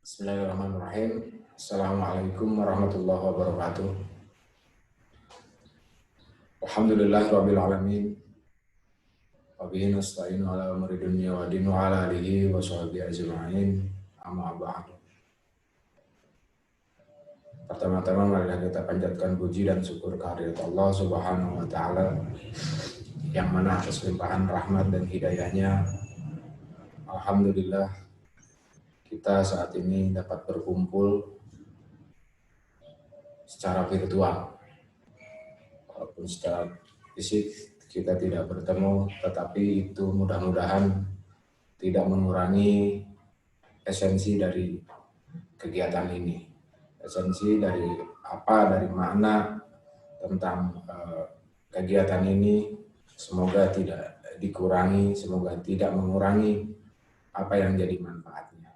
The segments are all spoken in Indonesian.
Bismillahirrahmanirrahim. Assalamualaikum warahmatullahi wabarakatuh. Alhamdulillahirabbil alamin. Wa bihi nasta'inu ala umuri dunya wa din wa ala alihi wa sahbihi ajma'in. Amma ba'du. Pertama-tama marilah kita panjatkan puji dan syukur kehadirat Allah Subhanahu wa taala yang mana atas limpahan rahmat dan hidayahnya alhamdulillah kita saat ini dapat berkumpul secara virtual. Walaupun secara fisik kita tidak bertemu, tetapi itu mudah-mudahan tidak mengurangi esensi dari kegiatan ini. Esensi dari makna tentang kegiatan ini semoga tidak dikurangi, semoga tidak mengurangi apa yang jadi manfaatnya.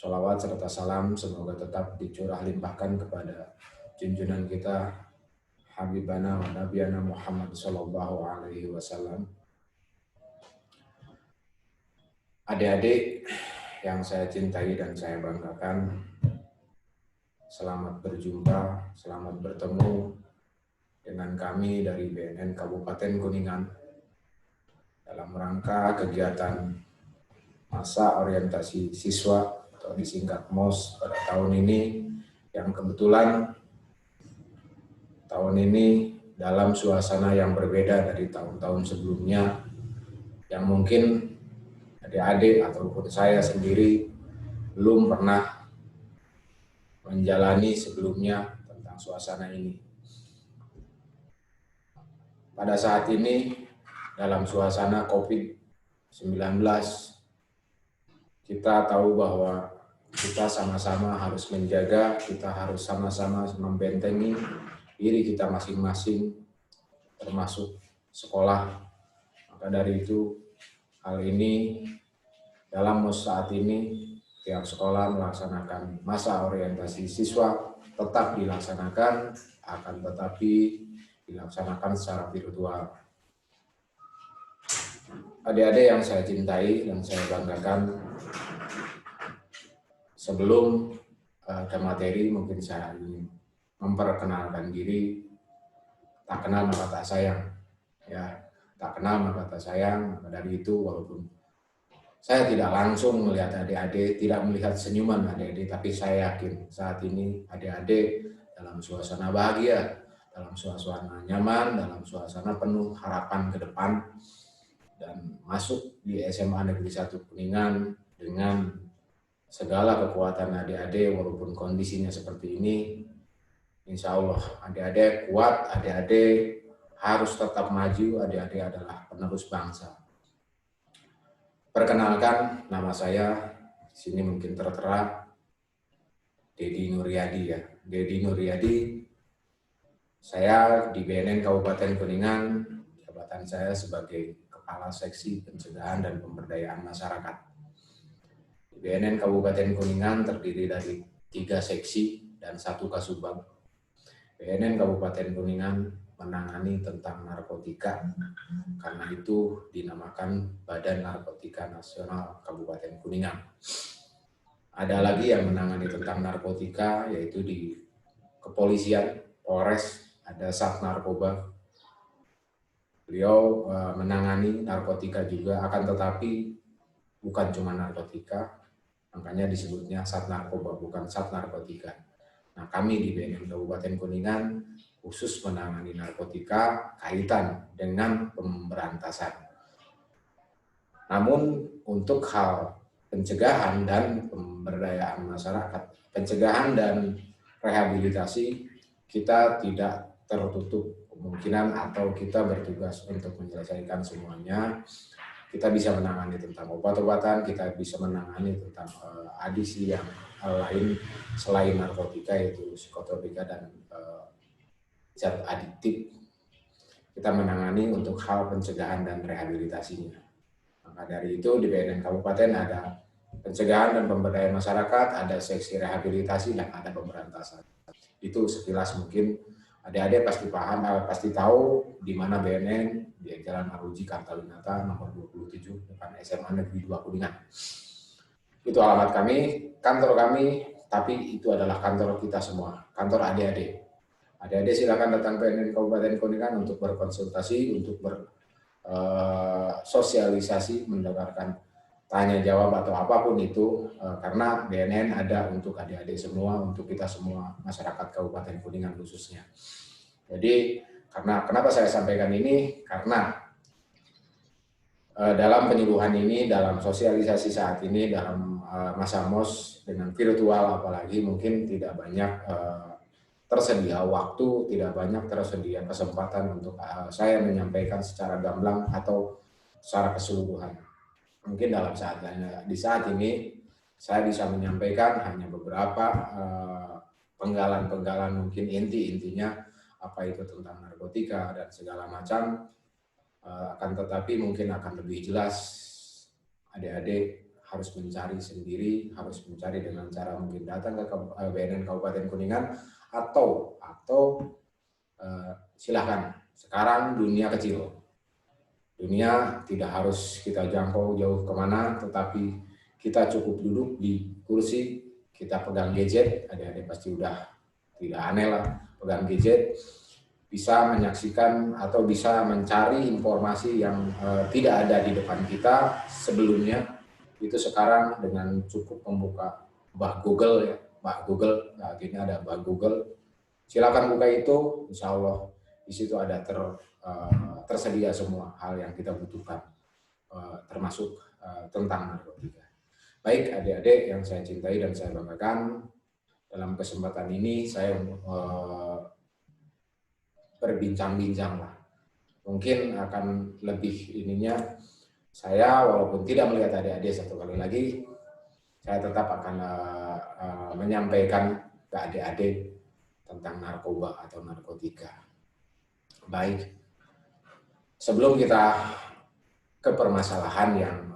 Sholawat serta salam semoga tetap dicurah limpahkan kepada junjungan kita Habibana wa Nabiyana Muhammad sallallahu alaihi wasallam. Adik-adik yang saya cintai dan saya banggakan, selamat berjumpa, selamat bertemu dengan kami dari BNN Kabupaten Kuningan dalam rangka kegiatan masa orientasi siswa atau disingkat MOS pada tahun ini, yang kebetulan tahun ini dalam suasana yang berbeda dari tahun-tahun sebelumnya, yang mungkin adik-adik ataupun saya sendiri belum pernah menjalani sebelumnya tentang suasana ini. Pada saat ini dalam suasana COVID-19, kita tahu bahwa kita sama-sama harus menjaga, kita harus sama-sama membentengi diri kita masing-masing, termasuk sekolah. Maka dari itu, hal ini dalam MOS saat ini, pihak sekolah melaksanakan masa orientasi siswa tetap dilaksanakan, akan tetapi dilaksanakan secara virtual. Adik-adik yang saya cintai dan saya banggakan, sebelum ke materi mungkin saya ingin memperkenalkan diri. Tak kenal maka tak sayang, ya, tak kenal maka tak sayang. Maka dari itu, walaupun saya tidak langsung melihat adik-adik, tidak melihat senyuman adik-adik, tapi saya yakin saat ini adik-adik dalam suasana bahagia, dalam suasana nyaman, dalam suasana penuh harapan ke depan, dan masuk di SMA Negeri 1 Kuningan dengan segala kekuatan adik-adik. Walaupun kondisinya seperti ini, insya Allah adik-adik kuat, adik-adik harus tetap maju, adik-adik adalah penerus bangsa. Perkenalkan, nama saya di sini mungkin tertera Dedi Nuryadi, ya. Dedi Nuryadi. Saya di BNN Kabupaten Kuningan, jabatan saya sebagai Kepala Seksi Pencegahan dan Pemberdayaan Masyarakat. Di BNN Kabupaten Kuningan terdiri dari 3 seksi dan 1 kasubag. BNN Kabupaten Kuningan menangani tentang narkotika, karena itu dinamakan Badan Narkotika Nasional Kabupaten Kuningan. Ada lagi yang menangani tentang narkotika, yaitu di kepolisian, Polres, ada Sat Narkoba. Beliau menangani narkotika juga, akan tetapi bukan cuma narkotika, makanya disebutnya Sat Narkoba, bukan Sat Narkotika. Nah, kami di BNN Kabupaten Kuningan khusus menangani narkotika kaitan dengan pemberantasan. Namun untuk hal pencegahan dan pemberdayaan masyarakat, pencegahan dan rehabilitasi, kita tidak tertutup kemungkinan atau kita bertugas untuk menyelesaikan semuanya. Kita bisa menangani tentang obat-obatan, kita bisa menangani tentang adiksi yang lain selain narkotika, yaitu psikotropika dan zat adiktif. Kita menangani untuk hal pencegahan dan rehabilitasinya. Maka dari itu di BNN Kabupaten ada pencegahan dan pemberdayaan masyarakat, ada seksi rehabilitasi, dan ada pemberantasan. Itu sekilas mungkin adik-adik pasti paham, pasti tahu di mana BNN, di Jalan Aruji Kartawinata nomor 27 depan SMA Negeri 2 Kuningan. Itu alamat kami. kantor kami, tapi itu adalah kantor kita semua, kantor adik-adik. Adik-adik silakan datang ke PNN Kabupaten Kuningan untuk berkonsultasi, untuk bersosialisasi, mendengarkan tanya jawab atau apapun itu, karena BNN ada untuk adik-adik semua, untuk kita semua masyarakat Kabupaten Kuningan khususnya. Jadi kenapa saya sampaikan ini? Karena dalam penyuluhan ini, dalam sosialisasi saat ini, dalam masa MOS dengan virtual apalagi, mungkin tidak banyak tersedia waktu, tidak banyak tersedia kesempatan untuk saya menyampaikan secara gamblang atau secara keseluruhan. Mungkin di saat ini saya bisa menyampaikan hanya beberapa penggalan-penggalan, mungkin intinya apa itu tentang narkotika dan segala macam. Akan tetapi mungkin akan lebih jelas adik-adik harus mencari sendiri, harus mencari dengan cara mungkin datang ke BNN Kabupaten Kuningan atau silakan. Sekarang dunia kecil, dunia tidak harus kita jangkau jauh kemana, tetapi kita cukup duduk di kursi, kita pegang gadget, adik-adik pasti udah tidak aneh lah pegang gadget, bisa menyaksikan atau bisa mencari informasi yang tidak ada di depan kita sebelumnya. Itu sekarang dengan cukup membuka Mbah Google ya, Mbah Google, nah ini ada Mbah Google. Silakan buka itu, insya Allah di situ ada tersedia semua hal yang kita butuhkan, termasuk tentang narkotika. Baik adik-adik yang saya cintai dan saya banggakan, dalam kesempatan ini saya berbincang-bincang lah. Mungkin akan lebih ininya, saya walaupun tidak melihat adik-adik satu kali lagi, saya tetap akan menyampaikan ke adik-adik tentang narkoba atau narkotika. Baik, sebelum kita ke permasalahan yang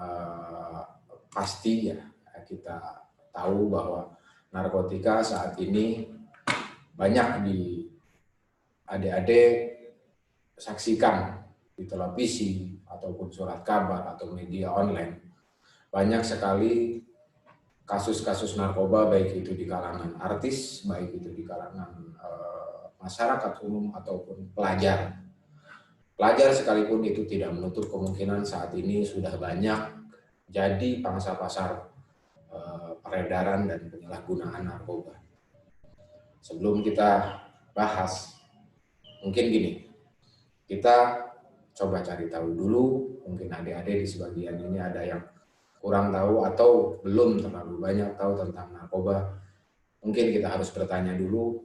pasti ya, kita tahu bahwa narkotika saat ini banyak di adik-adik saksikan di televisi ataupun surat kabar atau media online. Banyak sekali kasus-kasus narkoba, baik itu di kalangan artis, baik itu di kalangan masyarakat umum ataupun pelajar. Pelajar sekalipun itu tidak menutup kemungkinan saat ini sudah banyak jadi pangsa pasar peredaran dan penyalahgunaan narkoba. Sebelum kita bahas, mungkin gini, kita coba cari tahu dulu, mungkin adik-adik di sebagian ini ada yang kurang tahu atau belum terlalu banyak tahu tentang narkoba. Mungkin kita harus bertanya dulu,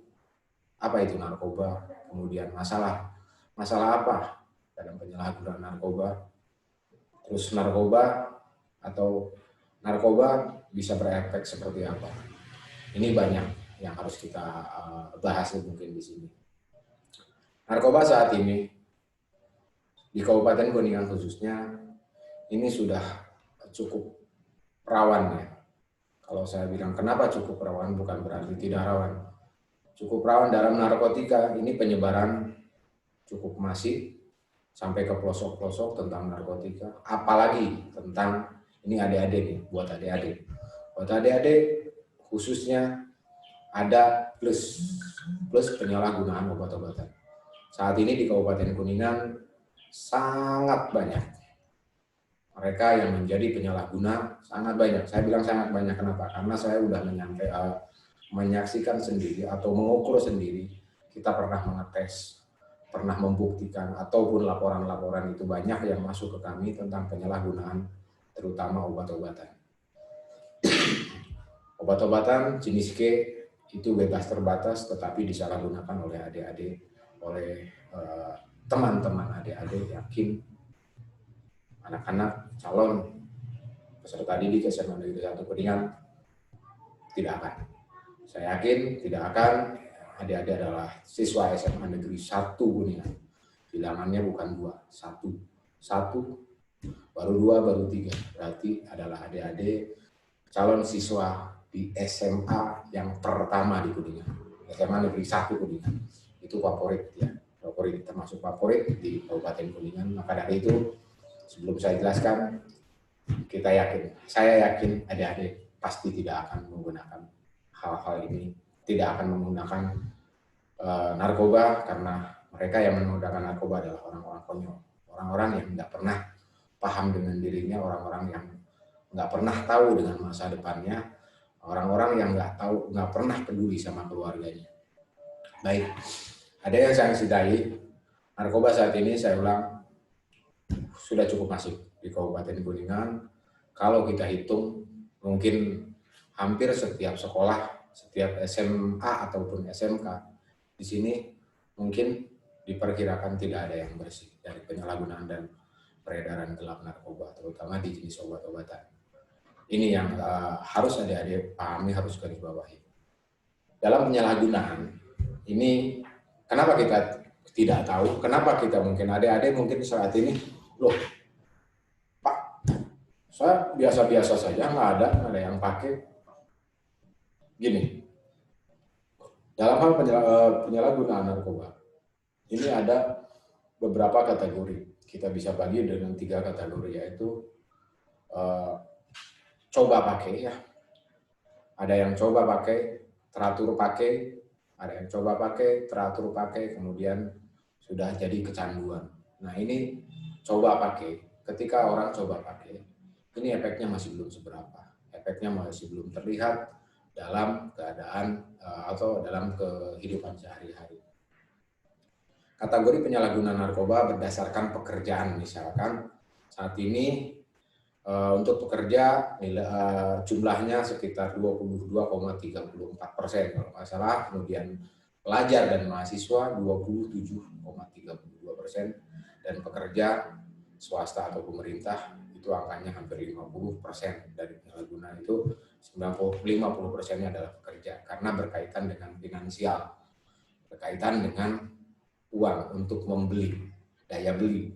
apa itu narkoba, kemudian masalah apa dalam penyalahgunaan narkoba, terus narkoba bisa berefek seperti apa. Ini banyak yang harus kita bahas mungkin di sini. Narkoba saat ini di Kabupaten Kuningan khususnya ini sudah cukup rawan ya. Kalau saya bilang kenapa cukup rawan, bukan berarti tidak rawan. Cukup rawan dalam narkotika, ini penyebaran cukup masif sampai ke pelosok-pelosok tentang narkotika. Apalagi tentang, ini adik-adik nih, buat adik-adik. Buat adik-adik khususnya ada plus penyalahgunaan obat-obatan. Saat ini di Kabupaten Kuningan sangat banyak mereka yang menjadi penyalahguna, sangat banyak. Saya bilang sangat banyak, kenapa? Karena saya sudah menyaksikan sendiri atau mengukur sendiri. Kita pernah mengetes, pernah membuktikan, ataupun laporan-laporan itu banyak yang masuk ke kami tentang penyalahgunaan, terutama obat-obatan. Obat-obatan jenis K itu bebas terbatas, tetapi disalahgunakan oleh adik-adik, oleh teman-teman adik-adik. Yakin anak-anak calon peserta didik SMA Negeri 1 Kuningan tidak akan. Saya yakin tidak akan. Adik-adik adalah siswa SMA Negeri 1 Kuningan. Bilangannya bukan 2, 1, baru 2, baru 3. Berarti adalah adik-adik calon siswa di SMA yang pertama di Kuningan. SMA Negeri 1 Kuningan. Itu favorit ya. Favorit, termasuk favorit di Kabupaten Kuningan. Maka dari itu, sebelum saya jelaskan, saya yakin adik-adik pasti tidak akan menggunakan hal-hal ini, tidak akan menggunakan narkoba, karena mereka yang menggunakan narkoba adalah orang-orang konyol, orang-orang yang nggak pernah paham dengan dirinya, orang-orang yang nggak pernah tahu dengan masa depannya, orang-orang yang nggak pernah peduli sama keluarganya. Baik, ada yang saya cintai, narkoba saat ini saya ulang sudah cukup masif di Kabupaten Kuningan. Kalau kita hitung, mungkin hampir setiap sekolah, setiap SMA ataupun SMK di sini mungkin diperkirakan tidak ada yang bersih dari penyalahgunaan dan peredaran gelap narkoba, terutama di jenis obat-obatan. Ini yang harus adik-adik pahami, harus garis bawahi. Dalam penyalahgunaan ini, kenapa kita tidak tahu? Kenapa kita mungkin adik-adik mungkin saat ini, loh, Pak, saya biasa-biasa saja, nggak ada yang pakai. Gini, dalam hal penyalahgunaan narkoba, ini ada beberapa kategori. Kita bisa bagi dengan 3 kategori, yaitu coba pakai, ya. Ada yang coba pakai, teratur pakai, ada yang coba pakai, teratur pakai, kemudian sudah jadi kecanduan. Nah, ini coba pakai. Ketika orang coba pakai, ini efeknya masih belum seberapa. Efeknya masih belum terlihat dalam keadaan atau dalam kehidupan sehari-hari. Kategori penyalahgunaan narkoba berdasarkan pekerjaan, misalkan saat ini untuk pekerja jumlahnya sekitar 22,34% kalau nggak salah, kemudian pelajar dan mahasiswa 27,32%, dan pekerja swasta atau pemerintah itu angkanya hampir 50%. Dari penyalahgunaan itu 50%-nya adalah pekerja, karena berkaitan dengan finansial, berkaitan dengan uang untuk membeli, daya beli,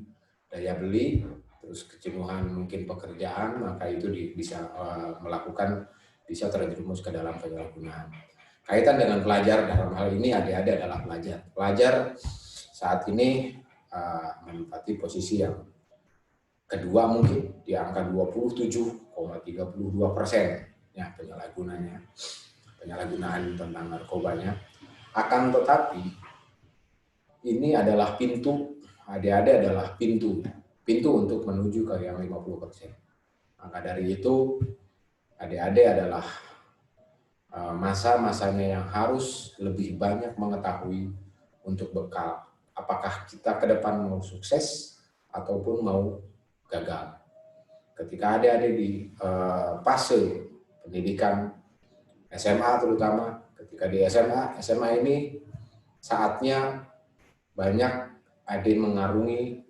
terus kejenuhan mungkin pekerjaan, maka itu bisa bisa terjerumus ke dalam penyalahgunaan. Kaitan dengan pelajar, dalam hal ini adik-adik adalah pelajar. Pelajar saat ini menempati posisi yang kedua, mungkin di angka 27,32% ya penyalahgunaan tentang narkobanya. Akan tetapi ini adalah pintu, adik-adik adalah pintu untuk menuju ke yang 50%. Maka dari itu, adik-adik adalah masa-masanya yang harus lebih banyak mengetahui untuk bekal. Apakah kita ke depan mau sukses ataupun mau gagal. Ketika adik-adik di fase pendidikan SMA terutama, ketika di SMA ini saatnya banyak adik mengarungi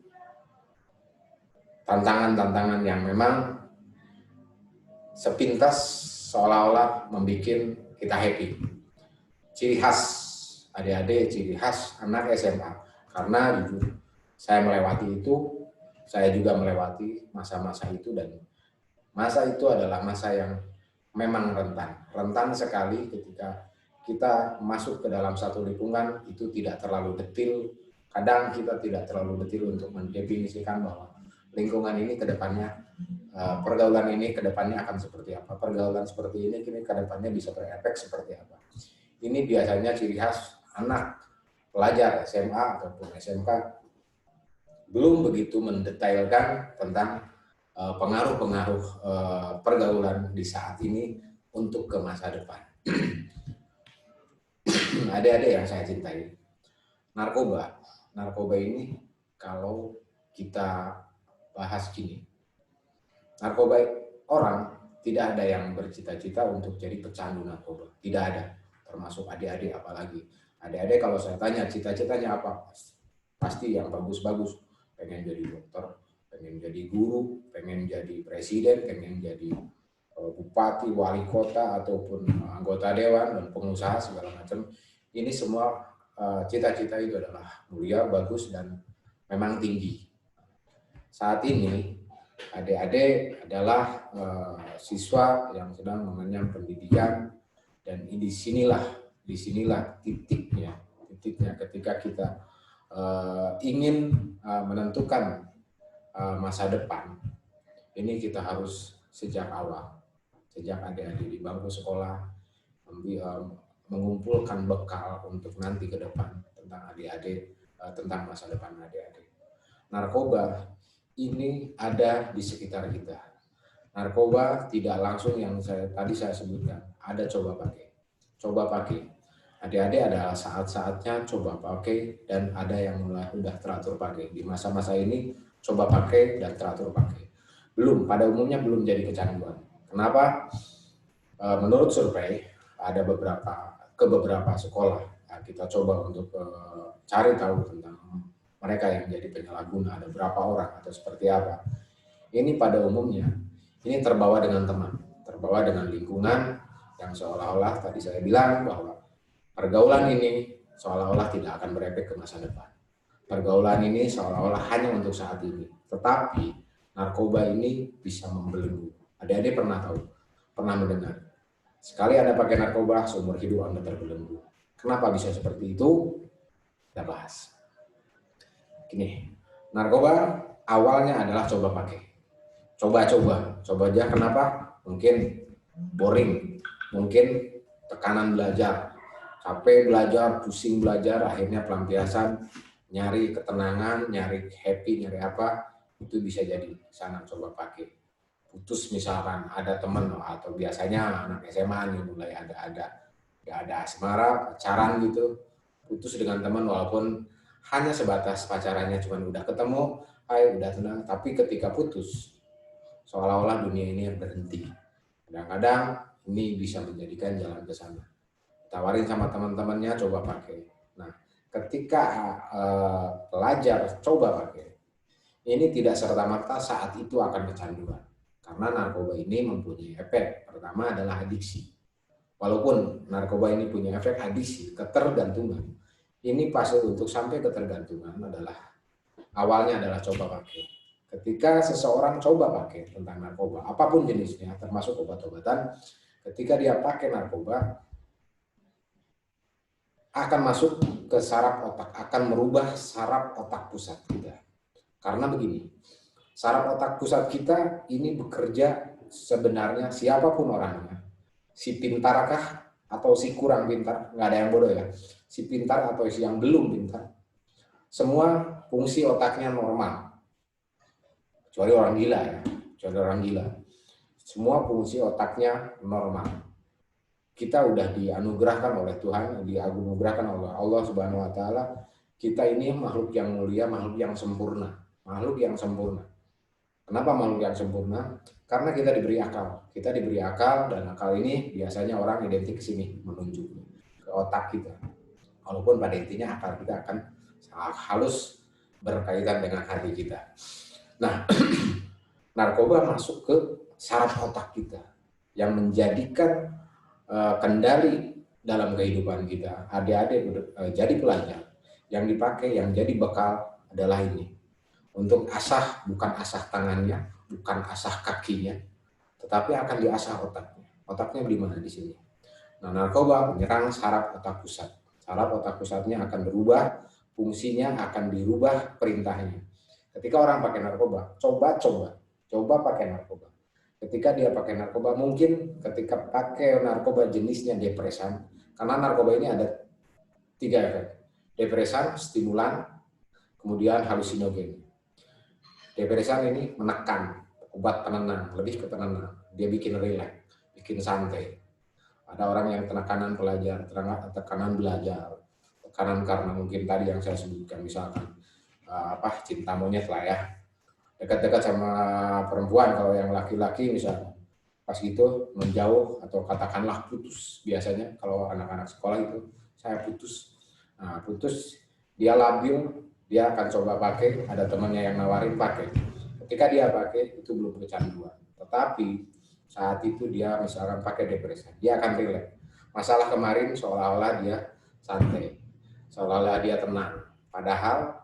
tantangan-tantangan yang memang sepintas seolah-olah membuat kita happy. Ciri khas adik-adik, ciri khas anak SMA. Karena jujur, saya melewati itu, saya juga melewati masa-masa itu, dan masa itu adalah masa yang memang rentan sekali. Ketika kita masuk ke dalam satu lingkungan itu tidak terlalu detil, kadang kita tidak terlalu detil untuk mendefinisikan bahwa lingkungan ini ke depannya, pergaulan ini ke depannya akan seperti apa, pergaulan seperti ini kini ke depannya bisa berefek seperti apa. Ini biasanya ciri khas anak pelajar SMA ataupun SMK belum begitu mendetailkan tentang pengaruh-pengaruh pergaulan di saat ini untuk ke masa depan. Adik-adik yang saya cintai, narkoba ini kalau kita bahas gini, narkoba orang tidak ada yang bercita-cita untuk jadi pecandu narkoba, tidak ada, termasuk adik-adik. Apalagi adik-adik kalau saya tanya cita-citanya apa, pasti yang bagus-bagus, pengen jadi dokter, pengen jadi guru, pengen jadi presiden, pengen jadi bupati, wali kota, ataupun anggota dewan dan pengusaha segala macam. Ini semua cita-cita itu adalah mulia, bagus, dan memang tinggi. Saat ini adik-adik adalah siswa yang sedang mengenyam pendidikan, dan disinilah titiknya ketika kita ingin menentukan masa depan. Ini kita harus sejak awal sejak adik-adik di bangku sekolah, mengumpulkan bekal untuk nanti ke depan tentang adik-adik, tentang masa depan adik-adik. Narkoba ini ada di sekitar kita. Narkoba tidak langsung yang tadi saya sebutkan, ada coba pakai. Coba pakai. Adik-adik adalah saat-saatnya coba pakai dan ada yang mulai udah teratur pakai. Di masa-masa ini coba pakai dan teratur pakai. Pada umumnya belum jadi kecanduan. Kenapa? Menurut survei ada beberapa sekolah, kita coba untuk cari tahu tentang mereka yang jadi penyalahguna, ada berapa orang atau seperti apa. Ini pada umumnya ini terbawa dengan teman, terbawa dengan lingkungan yang seolah-olah tadi saya bilang bahwa pergaulan ini seolah-olah tidak akan berefek ke masa depan. Pergaulan ini seolah-olah hanya untuk saat ini. Tetapi narkoba ini bisa membelenggu. Adik-adik pernah tahu, pernah mendengar. Sekali Anda pakai narkoba, seumur hidup Anda terbelenggu. Kenapa bisa seperti itu? Kita bahas. Gini, narkoba awalnya adalah coba pakai. Coba aja. Kenapa? Mungkin boring, mungkin tekanan belajar, capek belajar, pusing belajar, akhirnya pelampiasan, nyari ketenangan, nyari happy, nyari apa, itu bisa jadi sana coba pakai. Putus misalkan, ada teman atau biasanya anak SMA nih mulai ada asmara, pacaran gitu, putus dengan teman walaupun hanya sebatas pacarannya, cuman udah ketemu, udah tenang, tapi ketika putus seolah-olah dunia ini berhenti. Kadang-kadang ini bisa menjadikan jalan ke sana. Tawarin sama teman-temannya coba pakai. Nah, ketika pelajar coba pakai, ini tidak serta-merta saat itu akan kecanduan. Karena narkoba ini mempunyai efek. Pertama adalah adiksi. Walaupun narkoba ini punya efek adiksi, ketergantungan. Ini fase untuk sampai ketergantungan adalah awalnya adalah coba pakai. Ketika seseorang coba pakai tentang narkoba, apapun jenisnya, termasuk obat-obatan, ketika dia pakai narkoba, akan masuk ke saraf otak, akan merubah saraf otak pusat kita. Karena begini, saraf otak pusat kita ini bekerja sebenarnya siapapun orangnya, si pintarkah atau si kurang pintar, nggak ada yang bodoh ya, si pintar atau si yang belum pintar, semua fungsi otaknya normal. Kecuali orang gila. Semua fungsi otaknya normal. Kita udah dianugerahkan oleh Tuhan, dianugerahkan oleh Allah Subhanahu wa taala. Kita ini makhluk yang mulia, makhluk yang sempurna. Kenapa makhluk yang sempurna? Karena kita diberi akal. Kita diberi akal dan akal ini biasanya orang identik ke sini, menunjuk ke otak kita. Walaupun pada intinya akal kita akan halus berkaitan dengan hati kita. Nah, narkoba masuk ke saraf otak kita yang menjadikan kendali dalam kehidupan kita. Adik-adik jadi pelajar, yang dipakai, yang jadi bekal adalah ini. Untuk asah, bukan asah tangannya, bukan asah kakinya, tetapi akan diasah otaknya. Otaknya di mana? Di sini. Nah, narkoba menyerang saraf otak pusat. Saraf otak pusatnya akan berubah, fungsinya akan dirubah perintahnya. Ketika orang pakai narkoba, coba pakai narkoba. Ketika dia pakai narkoba, mungkin ketika pakai narkoba jenisnya depresan, karena narkoba ini ada 3 efek. Depresan, stimulan, kemudian halusinogen. Depresan ini menekan, obat penenang, lebih ke penenang. Dia bikin rileks, bikin santai. Ada orang yang tekanan belajar, tekanan karena mungkin tadi yang saya sebutkan, misalkan cinta monyet lah ya, dekat-dekat sama perempuan. Kalau yang laki-laki misalnya pas gitu menjauh atau katakanlah putus, biasanya kalau anak-anak sekolah itu saya putus. Nah, putus, dia labil, dia akan coba pakai, ada temannya yang nawarin pakai. Ketika dia pakai itu belum kecanduan, tetapi saat itu dia misalkan pakai depresi, dia akan rileks. Masalah kemarin seolah-olah dia santai, seolah-olah dia tenang, padahal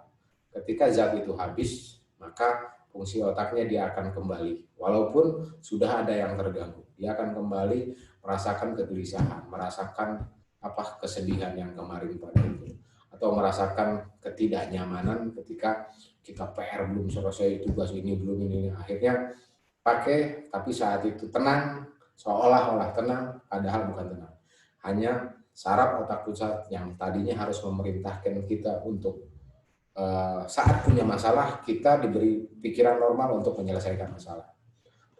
ketika zat itu habis, maka fungsi otaknya dia akan kembali. Walaupun sudah ada yang terganggu, dia akan kembali merasakan kegelisahan, merasakan kesedihan yang kemarin pada itu, atau merasakan ketidaknyamanan ketika kita PR belum selesai, tugas ini belum ini. Akhirnya pakai, tapi saat itu tenang, seolah-olah tenang, padahal bukan tenang. Hanya saraf otak pusat yang tadinya harus memerintahkan kita untuk saat punya masalah, kita diberi pikiran normal untuk menyelesaikan masalah.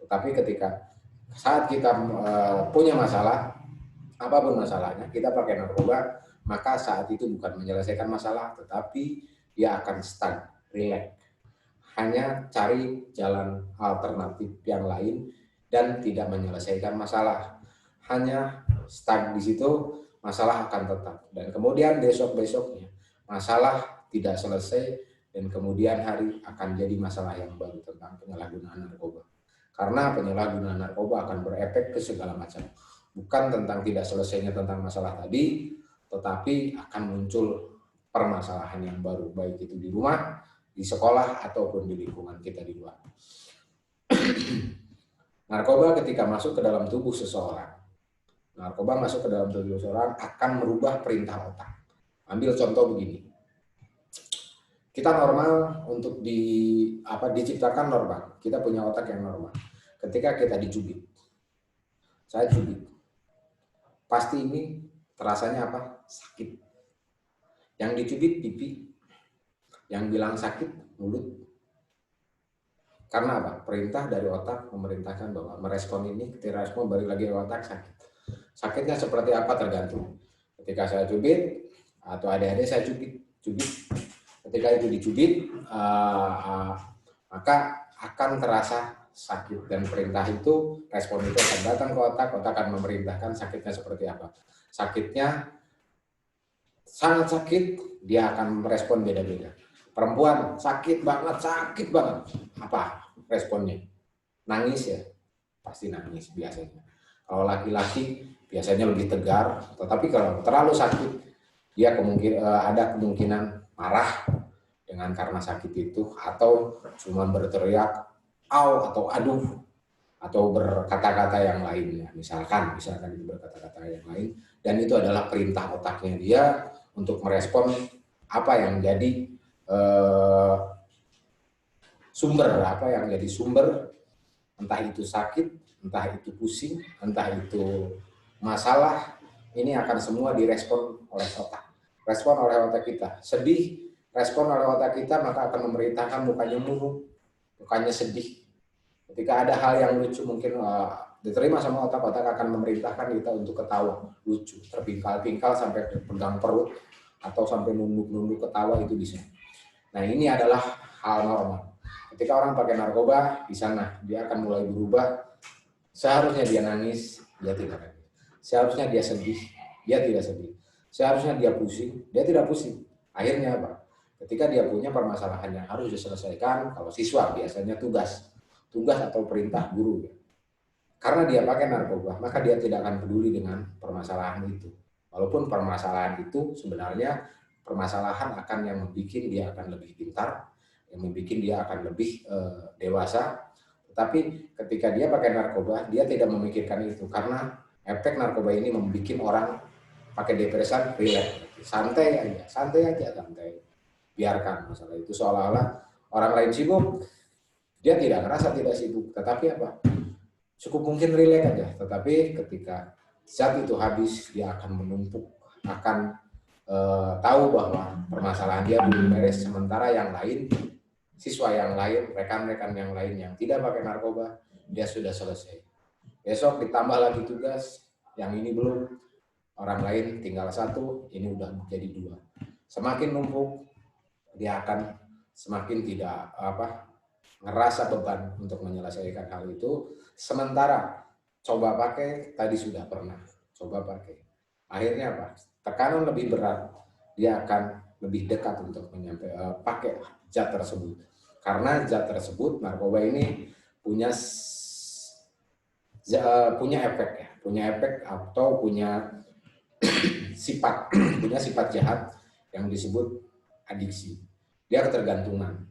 Tetapi ketika saat kita punya masalah, apapun masalahnya, kita pakai narkoba, maka saat itu bukan menyelesaikan masalah, tetapi dia akan stuck, relax. Hanya cari jalan alternatif yang lain dan tidak menyelesaikan masalah. Hanya stuck di situ, masalah akan tetap. Dan kemudian besok-besoknya, masalah tidak selesai, dan kemudian hari akan jadi masalah yang baru tentang penyalahgunaan narkoba. Karena penyalahgunaan narkoba akan berefek ke segala macam. Bukan tentang tidak selesainya tentang masalah tadi, tetapi akan muncul permasalahan yang baru, baik itu di rumah, di sekolah, ataupun di lingkungan kita di luar. Narkoba ketika masuk ke dalam tubuh seseorang, akan merubah perintah otak. Ambil contoh begini. Kita normal untuk diciptakan normal. Kita punya otak yang normal. Ketika kita dicubit, saya cubit, pasti ini terasanya apa? Sakit. Yang dicubit pipi, yang bilang sakit mulut. Karena apa? Perintah dari otak memerintahkan bahwa merespon ini, ketika respon balik lagi ke otak sakit. Sakitnya seperti apa tergantung. Ketika saya cubit atau adik-adik saya cubit. Ketika itu dicubit, maka akan terasa sakit, dan perintah itu, respon itu akan datang ke otak akan memerintahkan sakitnya seperti apa. Sakitnya sangat sakit, dia akan merespon beda-beda. Perempuan sakit banget, apa responnya? Nangis ya, pasti nangis biasanya. Kalau laki-laki biasanya lebih tegar, tetapi kalau terlalu sakit, dia ada kemungkinan marah karena sakit itu, atau cuma berteriak au atau aduh, atau berkata-kata yang lainnya, misalkan itu berkata-kata yang lain, dan itu adalah perintah otaknya dia untuk merespon apa yang jadi sumber, entah itu sakit, entah itu pusing, entah itu masalah, ini akan semua direspon oleh otak. Respon oleh otak kita. Sedih, respon oleh otak kita, maka akan memerintahkan mukanya murung, mukanya sedih. Ketika ada hal yang lucu mungkin diterima sama otak akan memerintahkan kita untuk ketawa, lucu, terpingkal-pingkal sampai pegang perut, atau sampai nunduk-nunduk ketawa, itu bisa. Nah, ini adalah hal normal. Ketika orang pakai narkoba, di sana dia akan mulai berubah. Seharusnya dia nangis, dia tidak nangis. Seharusnya dia sedih, dia tidak sedih. Seharusnya dia pusing, dia tidak pusing. Akhirnya apa? Ketika dia punya permasalahan yang harus diselesaikan, kalau siswa biasanya tugas atau perintah guru. Karena dia pakai narkoba, maka dia tidak akan peduli dengan permasalahan itu. Walaupun permasalahan itu sebenarnya permasalahan akan yang membuat dia akan lebih pintar, yang membuat dia akan lebih dewasa. Tetapi ketika dia pakai narkoba, dia tidak memikirkan itu, karena efek narkoba ini membuat orang pakai depresan, relax, santai aja. Biarkan masalah itu seolah-olah orang lain sibuk, dia tidak merasa tidak sibuk, tetapi apa? Cukup mungkin relax aja. Tetapi ketika zat itu habis, dia akan menumpuk, akan tahu bahwa permasalahan dia belum beres, sementara yang lain, siswa yang lain, rekan-rekan yang lain yang tidak pakai narkoba, dia sudah selesai. Besok ditambah lagi tugas, yang ini belum, orang lain tinggal satu, ini udah jadi dua. Semakin numpuk, dia akan semakin tidak ngerasa beban untuk menyelesaikan hal itu. Sementara coba pakai, tadi sudah pernah coba pakai. Akhirnya apa? Tekanan lebih berat, dia akan lebih dekat untuk pakai zat tersebut. Karena zat tersebut, narkoba ini punya efek atau punya sifat jahat yang disebut adiksi. Dia ketergantungan.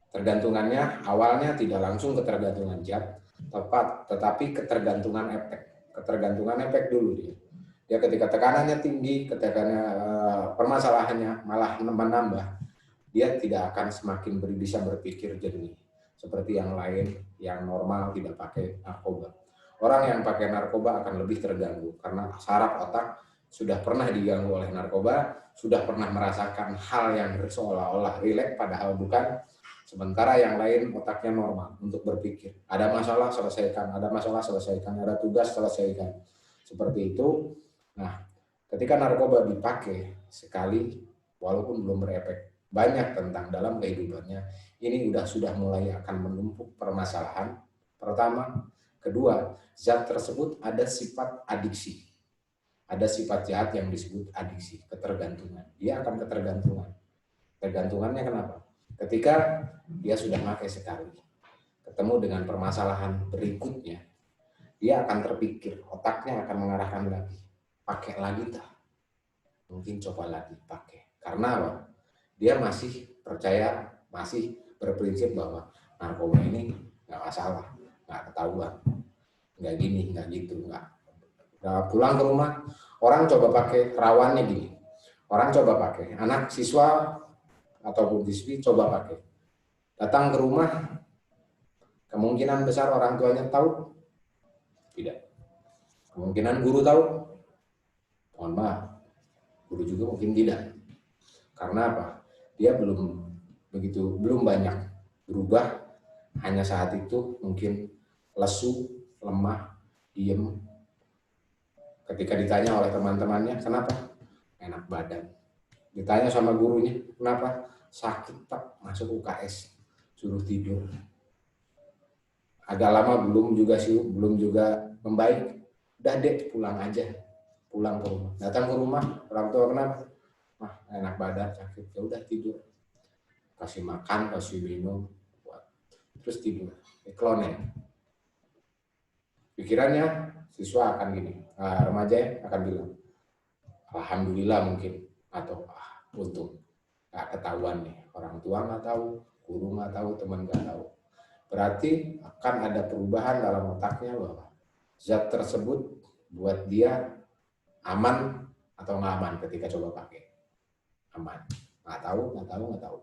Tergantungannya awalnya tidak langsung ketergantungan zat, tetapi ketergantungan efek dulu dia. Dia ketika tekanannya tinggi, ketika permasalahannya malah menambah, dia tidak akan semakin bisa berpikir jernih seperti yang lain yang normal tidak pakai narkoba. orang yang pakai narkoba akan lebih terganggu karena saraf otak sudah pernah diganggu oleh narkoba, sudah pernah merasakan hal yang seolah-olah rileks padahal bukan. Sementara yang lain otaknya normal untuk berpikir. Ada masalah selesaikan, ada masalah selesaikan, ada tugas selesaikan. Seperti itu. Nah, ketika narkoba dipakai sekali, walaupun belum berefek banyak tentang dalam kehidupannya, ini sudah mulai akan menumpuk permasalahan. Pertama, kedua, zat tersebut ada sifat adiksi. Ada sifat jahat yang disebut adiksi, ketergantungan. Dia akan ketergantungan. Ketergantungannya kenapa? Ketika dia sudah pakai sekali, ketemu dengan permasalahan berikutnya, dia akan terpikir, otaknya akan mengarahkan lagi, pakai lagi tak? Mungkin coba lagi pakai. Karena apa? Dia masih percaya, masih berprinsip bahwa narkoba ini nggak masalah, nggak ketahuan, nggak gini, nggak gitu, nggak. Nah, pulang ke rumah, orang coba pakai, rawannya gini. Orang coba pakai, anak siswa ataupun siswi coba pakai. Datang ke rumah, kemungkinan besar orang tuanya tahu? Tidak. Kemungkinan guru tahu? Mohon maaf, guru juga mungkin tidak. Karena apa? Dia belum banyak berubah, hanya saat itu mungkin lesu, lemah, diem. Ketika ditanya oleh teman-temannya, kenapa? Enak badan. Ditanya sama gurunya, kenapa? Sakit Pak, masuk UKS, suruh tidur. Agak lama belum juga membaik. Udah deh, pulang aja, pulang ke rumah. Datang ke rumah, orang tua kenapa? Enak badan, sakit, ya udah tidur. Kasih makan, kasih minum, terus tidur. Klonen. Pikirannya siswa akan gini, remaja akan bilang, alhamdulillah mungkin, atau untung nggak ketahuan nih, orang tua nggak tahu, guru nggak tahu, teman nggak tahu. Berarti akan ada perubahan dalam otaknya bahwa zat tersebut buat dia aman atau nggak aman ketika coba pakai. Aman, nggak tahu.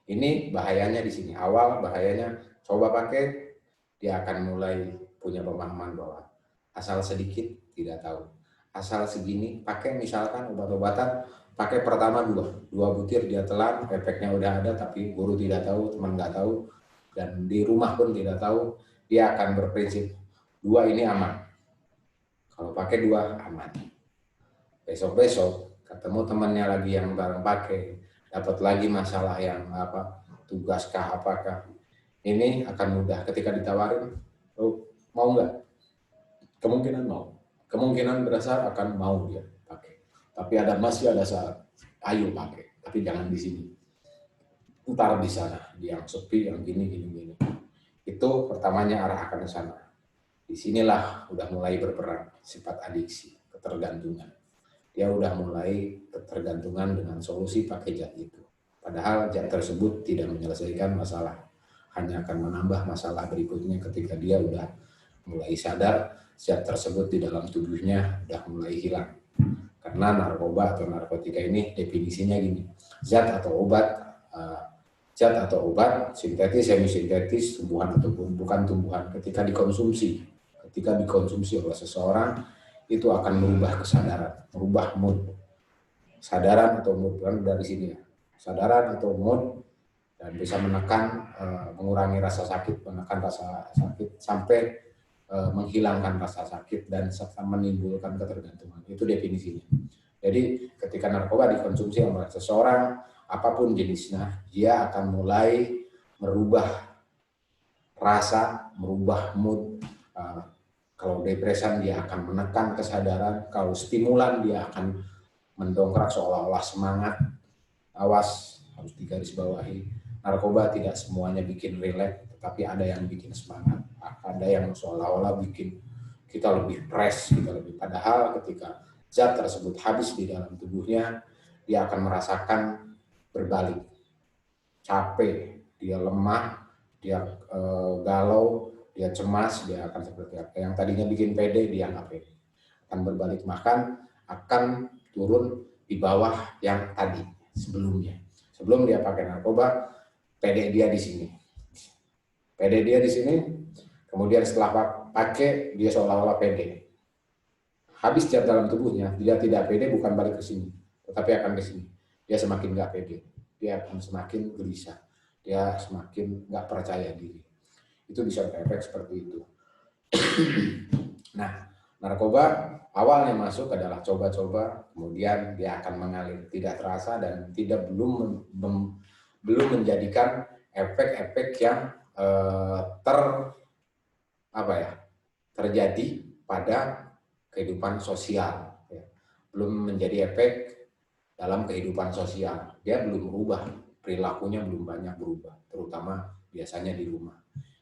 Ini bahayanya di sini. Awal bahayanya coba pakai, dia akan mulai punya pemahaman bahwa asal sedikit tidak tahu, asal segini pakai, misalkan obat-obatan pakai pertama dua butir dia telan, efeknya udah ada tapi guru tidak tahu, teman nggak tahu, dan di rumah pun tidak tahu, dia akan berprinsip 2 ini aman. Kalau pakai 2 aman. Besok ketemu temannya lagi yang bareng pakai, dapat lagi masalah yang tugas kah apakah, ini akan mudah ketika ditawarin, mau nggak? Kemungkinan mau, kemungkinan besar akan mau dia pakai. Tapi masih ada saat, ayo pakai, tapi jangan di sini. Ntar di sana, yang sepi, yang gini. Itu pertamanya arah akan ke sana. Disinilah udah mulai berperan sifat adiksi, ketergantungan. Dia udah mulai ketergantungan dengan solusi pakai zat itu. Padahal zat tersebut tidak menyelesaikan masalah, hanya akan menambah masalah berikutnya ketika dia udah mulai sadar zat tersebut di dalam tubuhnya udah mulai hilang. Karena narkoba atau narkotika ini definisinya gini, zat atau obat sintetis, semi-sintetis, tumbuhan ataupun bukan tumbuhan, ketika dikonsumsi oleh seseorang itu akan merubah kesadaran, merubah mood. Sadaran atau mood dari sini ya. Sadaran atau mood, dan bisa menekan, mengurangi rasa sakit, menekan rasa sakit sampai menghilangkan rasa sakit dan serta menimbulkan ketergantungan. Itu definisinya. Jadi ketika narkoba dikonsumsi oleh seseorang, apapun jenisnya, dia akan mulai merubah rasa, merubah mood. Kalau depresan dia akan menekan kesadaran, kalau stimulan dia akan mendongkrak seolah-olah semangat. Awas, harus digarisbawahi, narkoba tidak semuanya bikin rileks, tetapi ada yang bikin semangat, ada yang seolah-olah bikin kita lebih fresh, padahal ketika zat tersebut habis di dalam tubuhnya, dia akan merasakan berbalik, capek, dia lemah, dia galau, dia cemas, dia akan seperti apa. Yang tadinya bikin pede, dia nggak pede, akan berbalik, bahkan akan turun di bawah yang tadi sebelumnya. Sebelum dia pakai narkoba, pede dia di sini. Pede dia di sini, Kemudian setelah pakai, dia seolah-olah pede. Habis zat dalam tubuhnya, dia tidak pede bukan balik ke sini, tetapi akan ke sini. Dia semakin nggak pede, dia akan semakin gelisah, dia semakin nggak percaya diri. Itu bisa berefek seperti itu. Nah, narkoba awalnya masuk adalah coba-coba, kemudian dia akan mengalir tidak terasa dan belum menjadikan efek-efek yang terjadi pada kehidupan sosial, ya. Belum menjadi efek dalam kehidupan sosial, dia belum berubah, perilakunya belum banyak berubah, terutama biasanya di rumah.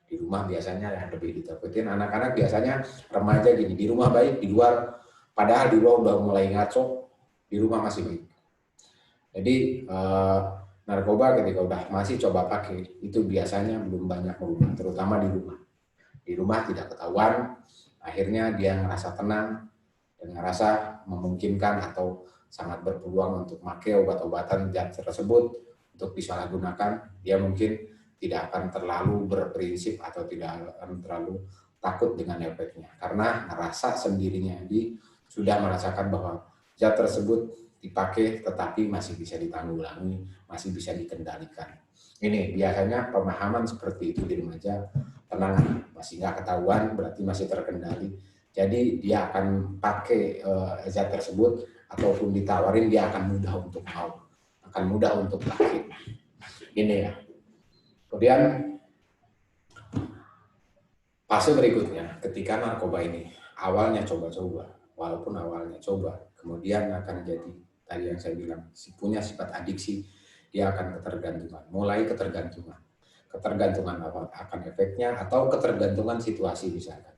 Di rumah biasanya yang lebih ditakutin anak-anak, biasanya remaja gini, di rumah baik, di luar, padahal di luar udah mulai ngaco, di rumah masih baik. Jadi narkoba ketika udah masih coba pakai, itu biasanya belum banyak berubah, terutama di rumah. Di rumah tidak ketahuan, akhirnya dia ngerasa tenang dan ngerasa memungkinkan atau sangat berpeluang untuk memakai obat-obatan zat tersebut untuk disalahgunakan. Dia mungkin tidak akan terlalu berprinsip atau tidak akan terlalu takut dengan efeknya, karena ngerasa sendirinya dia sudah merasakan bahwa zat tersebut dipakai tetapi masih bisa ditanggulangi, masih bisa dikendalikan. Ini biasanya pemahaman seperti itu di remaja, tenang, masih nggak ketahuan, berarti masih terkendali. Jadi dia akan pakai zat tersebut, ataupun ditawarin dia akan mudah untuk mau, akan mudah untuk pakai. Ini ya. Kemudian fase berikutnya, ketika narkoba ini awalnya coba-coba, walaupun awalnya coba, kemudian akan jadi tadi yang saya bilang, punya sifat adiksi, dia akan ketergantungan, mulai ketergantungan. Ketergantungan akan efeknya atau ketergantungan situasi misalkan.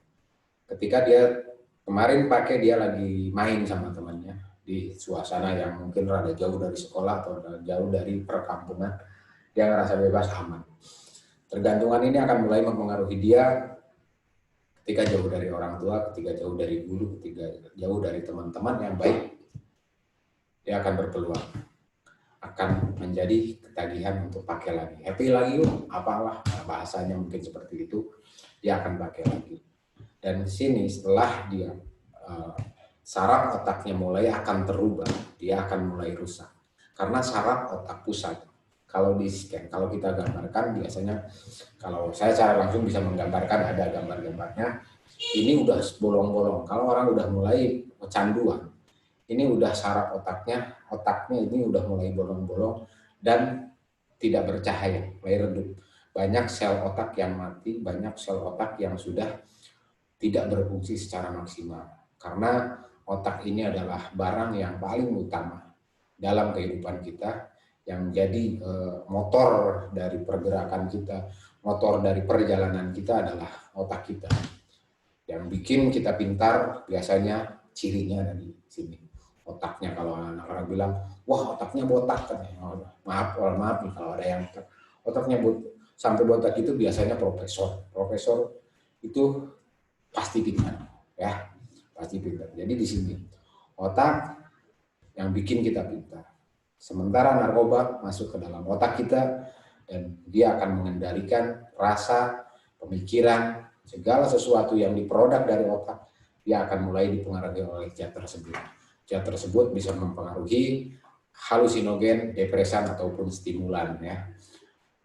Ketika dia kemarin pakai, dia lagi main sama temannya di suasana yang mungkin rada jauh dari sekolah atau jauh dari perkampungan, dia ngerasa bebas, aman. Tergantungan ini akan mulai mempengaruhi dia ketika jauh dari orang tua, ketika jauh dari guru, ketika jauh dari teman-teman yang baik, dia akan berpeluang, akan menjadi ketagihan untuk pakai lagi. Happy lagi, apalah bahasanya mungkin seperti itu, dia akan pakai lagi. Dan di sini setelah dia saraf otaknya mulai akan terubah, dia akan mulai rusak. Karena saraf otak pusat, kalau di scan, kalau kita gambarkan biasanya, kalau saya secara langsung bisa menggambarkan, ada gambar-gambarnya, ini udah bolong-bolong. Kalau orang udah mulai kecanduan, ini udah saraf otaknya ini udah mulai bolong-bolong dan tidak bercahaya, mulai redup. Banyak sel otak yang mati, banyak sel otak yang sudah tidak berfungsi secara maksimal. Karena otak ini adalah barang yang paling utama dalam kehidupan kita, yang menjadi motor dari pergerakan kita, motor dari perjalanan kita adalah otak kita. Yang bikin kita pintar biasanya cirinya dari sini. Otaknya, kalau anak orang bilang, wah otaknya botak kan. Maaf nih kalau ada yang otaknya sampai botak, itu biasanya profesor. Profesor itu pasti pintar, ya, pasti pintar. Jadi di sini otak yang bikin kita pintar. Sementara narkoba masuk ke dalam otak kita dan dia akan mengendalikan rasa, pemikiran, segala sesuatu yang diproduk dari otak, dia akan mulai dipengaruhi oleh zat tersebut. Zat tersebut bisa mempengaruhi halusinogen, depresan ataupun stimulan, ya.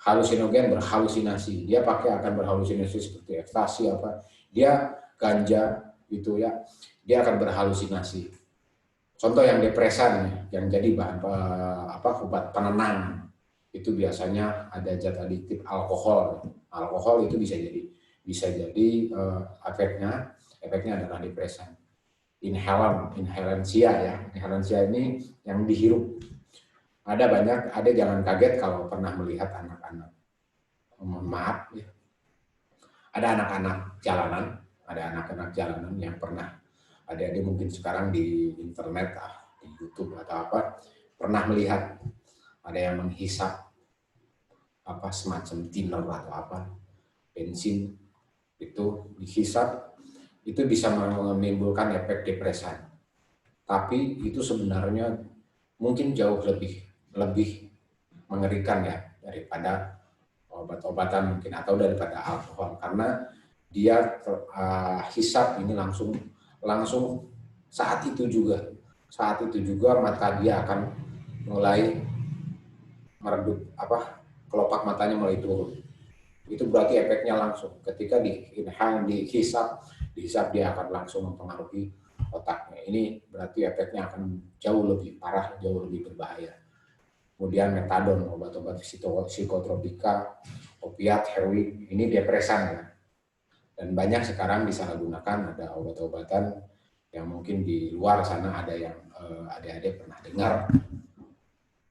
Halusinogen berhalusinasi, dia akan berhalusinasi seperti ekstasi apa, dia ganja gitu ya, dia akan berhalusinasi. Contoh yang depresan, yang jadi bahan obat penenang, itu biasanya ada zat adiktif alkohol. Alkohol itu bisa jadi efeknya adalah depresan. Inhalansia ya, inhalansia ini yang dihirup. Ada jangan kaget kalau pernah melihat anak-anak, maaf ya, ada anak-anak jalanan yang pernah, adik-adik mungkin sekarang di internet, di YouTube atau apa, pernah melihat ada yang menghisap semacam thinner atau apa, bensin, itu dihisap, itu bisa menimbulkan efek depresan. Tapi itu sebenarnya mungkin jauh lebih mengerikan ya daripada obat-obatan mungkin, atau daripada alkohol, karena dia hisap ini langsung saat itu juga mata dia akan mulai meredup, kelopak matanya mulai turun. Itu berarti efeknya langsung ketika dihisap dia akan langsung mempengaruhi otaknya. Ini berarti efeknya akan jauh lebih parah, jauh lebih berbahaya. Kemudian metadon, obat-obat psikotropika, opiat, heroin, ini depresan ya. Dan banyak sekarang disalahgunakan, ada obat-obatan yang mungkin di luar sana ada yang adik-adik pernah dengar.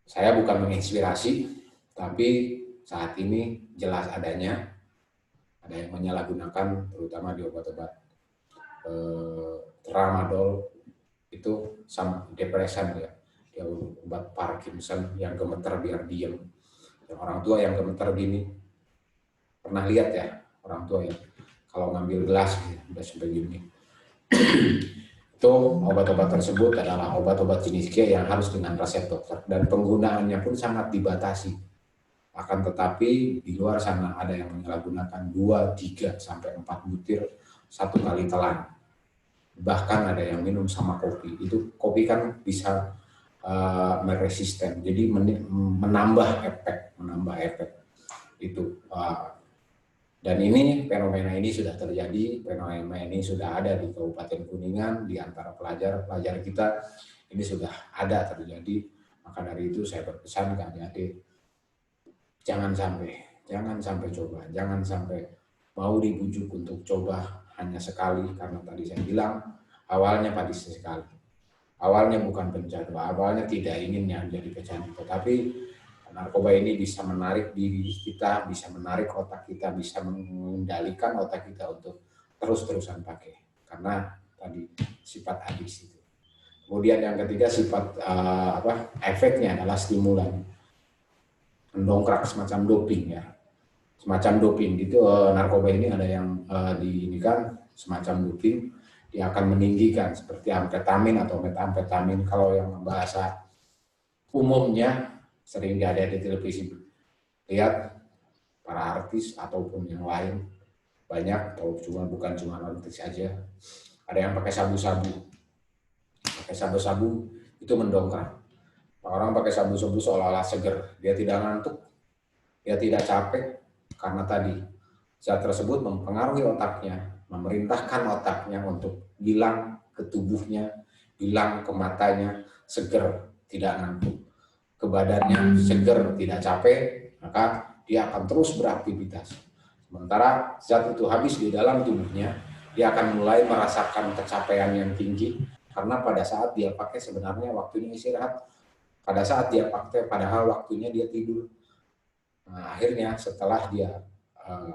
Saya bukan menginspirasi, tapi saat ini jelas adanya, ada yang menyalahgunakan, terutama di obat-obat tramadol itu sama depresan ya. Dia obat Parkinson yang gemeter biar diem. Dan orang tua yang gemeter gini, pernah lihat ya orang tua yang kalau ngambil gelas udah sampai gini. Itu obat-obat tersebut adalah obat-obat jenis G yang harus dengan resep dokter dan penggunaannya pun sangat dibatasi. Akan tetapi di luar sana ada yang menyalahgunakan 2, 3 sampai 4 butir satu kali telan. Bahkan ada yang minum sama kopi. Itu kopi kan bisa meresisten, jadi menambah efek itu. Dan ini fenomena ini sudah terjadi, fenomena ini sudah ada di Kabupaten Kuningan, di antara pelajar kita ini sudah ada terjadi. Maka dari itu saya berpesan ke adik-adik, jangan sampai coba, jangan sampai mau dibujuk untuk coba hanya sekali, karena tadi saya bilang awalnya pada sekali. Awalnya bukan pecandu, awalnya tidak inginnya menjadi pecandu, tetapi narkoba ini bisa menarik diri kita, bisa menarik otak kita, bisa mengendalikan otak kita untuk terus-terusan pakai. Karena tadi sifat adiksi itu. Kemudian yang ketiga sifat efeknya adalah stimulan, mendongkrak, semacam doping ya. Semacam doping itu narkoba ini ada yang diinikan semacam doping. Dia akan meninggikan seperti amfetamin atau metamfetamin. Kalau yang bahasa umumnya sering ada di televisi, lihat para artis ataupun yang lain banyak, atau bukan cuma artis saja, ada yang pakai sabu-sabu itu mendongkrak. Orang pakai sabu-sabu seolah-olah seger, dia tidak ngantuk, dia tidak capek, karena tadi zat tersebut mempengaruhi otaknya, memerintahkan otaknya untuk bilang ke tubuhnya, bilang ke matanya, seger, tidak ngantuk, ke badannya, seger, tidak capek, maka dia akan terus beraktivitas. Sementara zat itu habis di dalam tubuhnya, dia akan mulai merasakan capaian yang tinggi, karena pada saat dia pakai sebenarnya waktunya istirahat, pada saat dia pakai padahal waktunya dia tidur. Nah, akhirnya setelah dia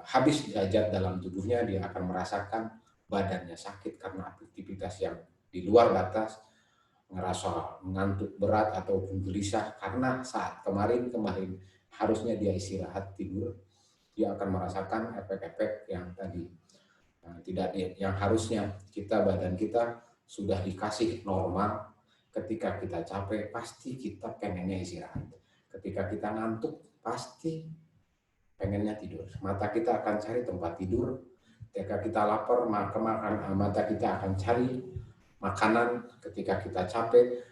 habis zat dalam tubuhnya, dia akan merasakan badannya sakit karena aktivitas yang di luar batas, ngerasa mengantuk berat ataupun gelisah karena saat kemarin harusnya dia istirahat tidur, dia akan merasakan efek-efek yang tadi yang harusnya badan kita sudah dikasih normal. Ketika kita capek pasti kita pengennya istirahat, ketika kita ngantuk pasti pengennya tidur, mata kita akan cari tempat tidur. Ketika kita lapar, mata kita akan cari makanan. Ketika kita capek,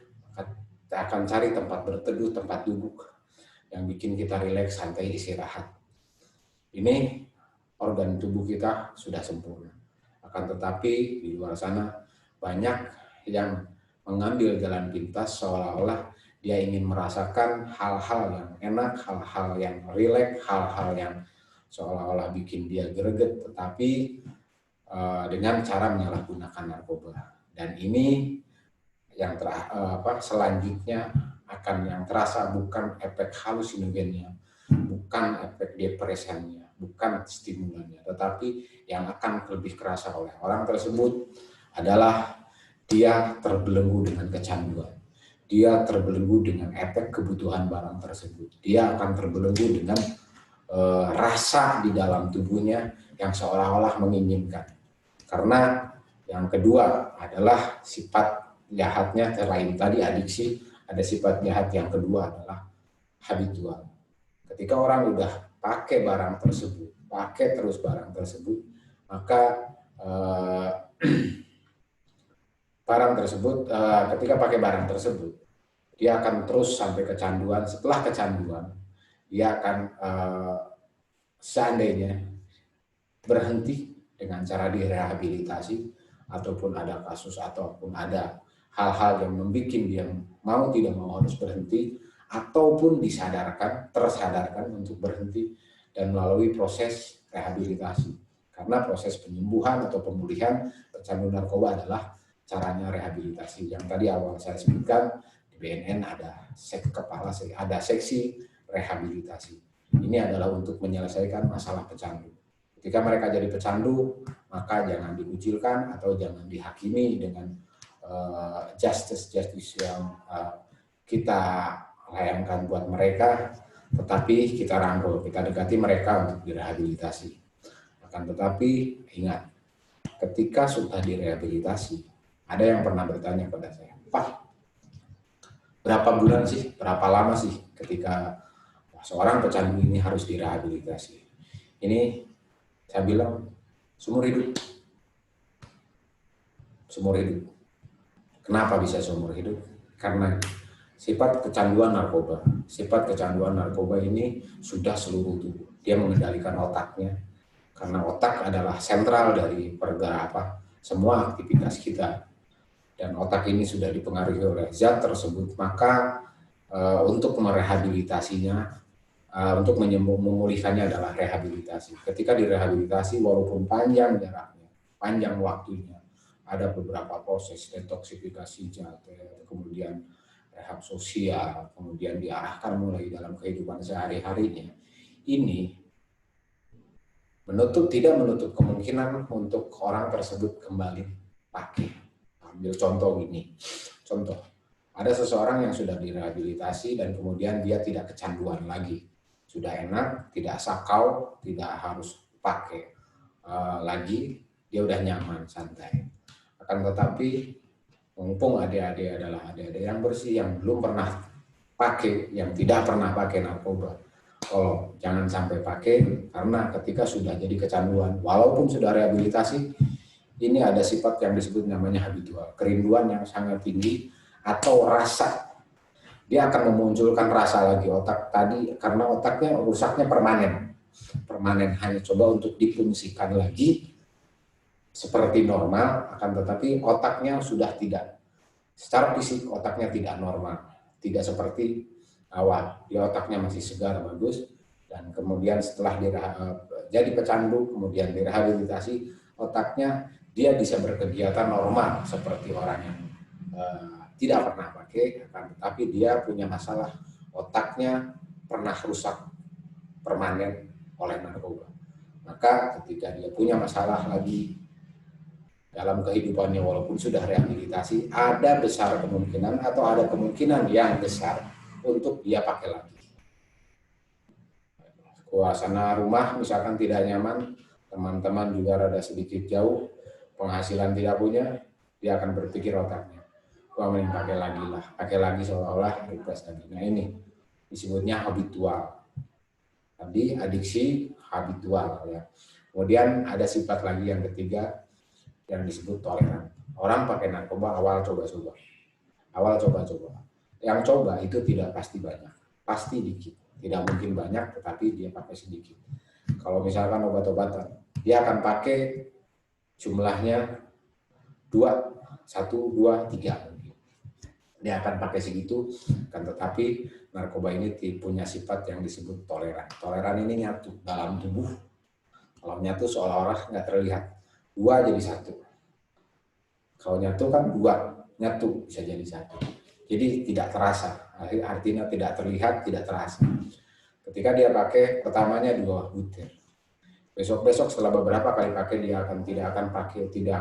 kita akan cari tempat berteduh, tempat duduk yang bikin kita rileks, santai, istirahat. Ini organ tubuh kita sudah sempurna. Akan tetapi di luar sana banyak yang mengambil jalan pintas seolah-olah dia ingin merasakan hal-hal yang enak, hal-hal yang rileks, hal-hal yang seolah-olah bikin dia greget, tetapi dengan cara menyalahgunakan narkoba. Dan ini yang selanjutnya akan yang terasa bukan efek halusinogennya, bukan efek depresannya, bukan stimulannya, tetapi yang akan lebih kerasa oleh orang tersebut adalah dia terbelenggu dengan kecanduan. Dia terbelenggu dengan efek kebutuhan barang tersebut. Dia akan terbelenggu dengan rasa di dalam tubuhnya yang seolah-olah menginginkan. Karena yang kedua adalah sifat jahatnya, selain tadi adiksi, ada sifat jahat yang kedua adalah habitual. Ketika orang udah pakai barang tersebut, pakai terus barang tersebut, maka barang tersebut, ketika pakai barang tersebut, dia akan terus sampai kecanduan. Setelah kecanduan, dia akan seandainya berhenti dengan cara direhabilitasi, ataupun ada kasus, ataupun ada hal-hal yang membuat dia mau tidak mau harus berhenti, ataupun tersadarkan untuk berhenti dan melalui proses rehabilitasi. Karena proses penyembuhan atau pemulihan pecandu narkoba adalah caranya rehabilitasi. Yang tadi awal saya sebutkan, di BNN ada ada seksi rehabilitasi. Ini adalah untuk menyelesaikan masalah pecandu. Ketika mereka jadi pecandu, maka jangan dikucilkan atau jangan dihakimi dengan justice yang kita layangkan buat mereka, tetapi kita rangkul, kita dekati mereka untuk direhabilitasi. Akan tetapi ingat, ketika sudah direhabilitasi, ada yang pernah bertanya pada saya, Pak, berapa bulan sih, berapa lama sih ketika seorang pecandu ini harus direhabilitasi? Ini saya bilang seumur hidup. Seumur hidup. Kenapa bisa seumur hidup? Karena sifat kecanduan narkoba ini sudah seluruh tubuh. Dia mengendalikan otaknya, karena otak adalah sentral dari semua aktivitas kita. Dan otak ini sudah dipengaruhi oleh zat tersebut, maka untuk merehabilitasinya, untuk memulihkannya adalah rehabilitasi. Ketika direhabilitasi, walaupun panjang jaraknya, panjang waktunya, ada beberapa proses detoksifikasi zat, kemudian rehab sosial, kemudian diarahkan mulai dalam kehidupan sehari-harinya. Ini tidak menutup kemungkinan untuk orang tersebut kembali pakai. Ambil contoh gini, ada seseorang yang sudah direhabilitasi dan kemudian dia tidak kecanduan lagi, sudah enak, tidak sakau, tidak harus pakai lagi, dia udah nyaman, santai. Akan tetapi mumpung adik-adik adalah adik-adik yang bersih, yang belum pernah pakai, yang tidak pernah pakai narkoba, jangan sampai pakai, karena ketika sudah jadi kecanduan, walaupun sudah rehabilitasi, ini ada sifat yang disebut namanya habitual, kerinduan yang sangat tinggi, atau rasa. Dia akan memunculkan rasa lagi otak tadi, karena otaknya rusaknya permanen, hanya coba untuk difungsikan lagi seperti normal, akan tetapi otaknya sudah tidak, secara fisik otaknya tidak normal, tidak seperti awal. Dia otaknya masih segar, bagus, dan kemudian setelah jadi pecandu, kemudian direhabilitasi, otaknya dia bisa berkegiatan normal seperti orang yang tidak pernah pakai, tetapi dia punya masalah, otaknya pernah rusak permanen oleh narkoba. Maka ketika dia punya masalah lagi dalam kehidupannya, walaupun sudah rehabilitasi, ada besar kemungkinan atau ada kemungkinan yang besar untuk dia pakai lagi. Suasana rumah misalkan tidak nyaman, teman-teman juga rada sedikit jauh, penghasilan tidak punya, dia akan berpikir otaknya, wah mending pakai lagi seolah-olah request lagi. Nah ini disebutnya habitual. Tadi adiksi habitual ya. Kemudian ada sifat lagi yang ketiga yang disebut toleran. Orang pakai narkoba awal coba-coba. Yang coba itu tidak pasti banyak, pasti dikit. Tidak mungkin banyak, tetapi dia pakai sedikit. Kalau misalkan obat-obatan, dia akan pakai jumlahnya 1, 2, 3. Dia akan pakai segitu, kan, tetapi narkoba ini punya sifat yang disebut toleran. Toleran ini nyatu dalam tubuh. Kalau nyatu seolah-olah nggak terlihat. 2 jadi 1. Kalau nyatu kan 2, nyatu bisa jadi 1. Jadi tidak terasa, artinya tidak terlihat, tidak terasa. Ketika dia pakai pertamanya 2 butir. Besok-besok setelah beberapa kali pakai dia tidak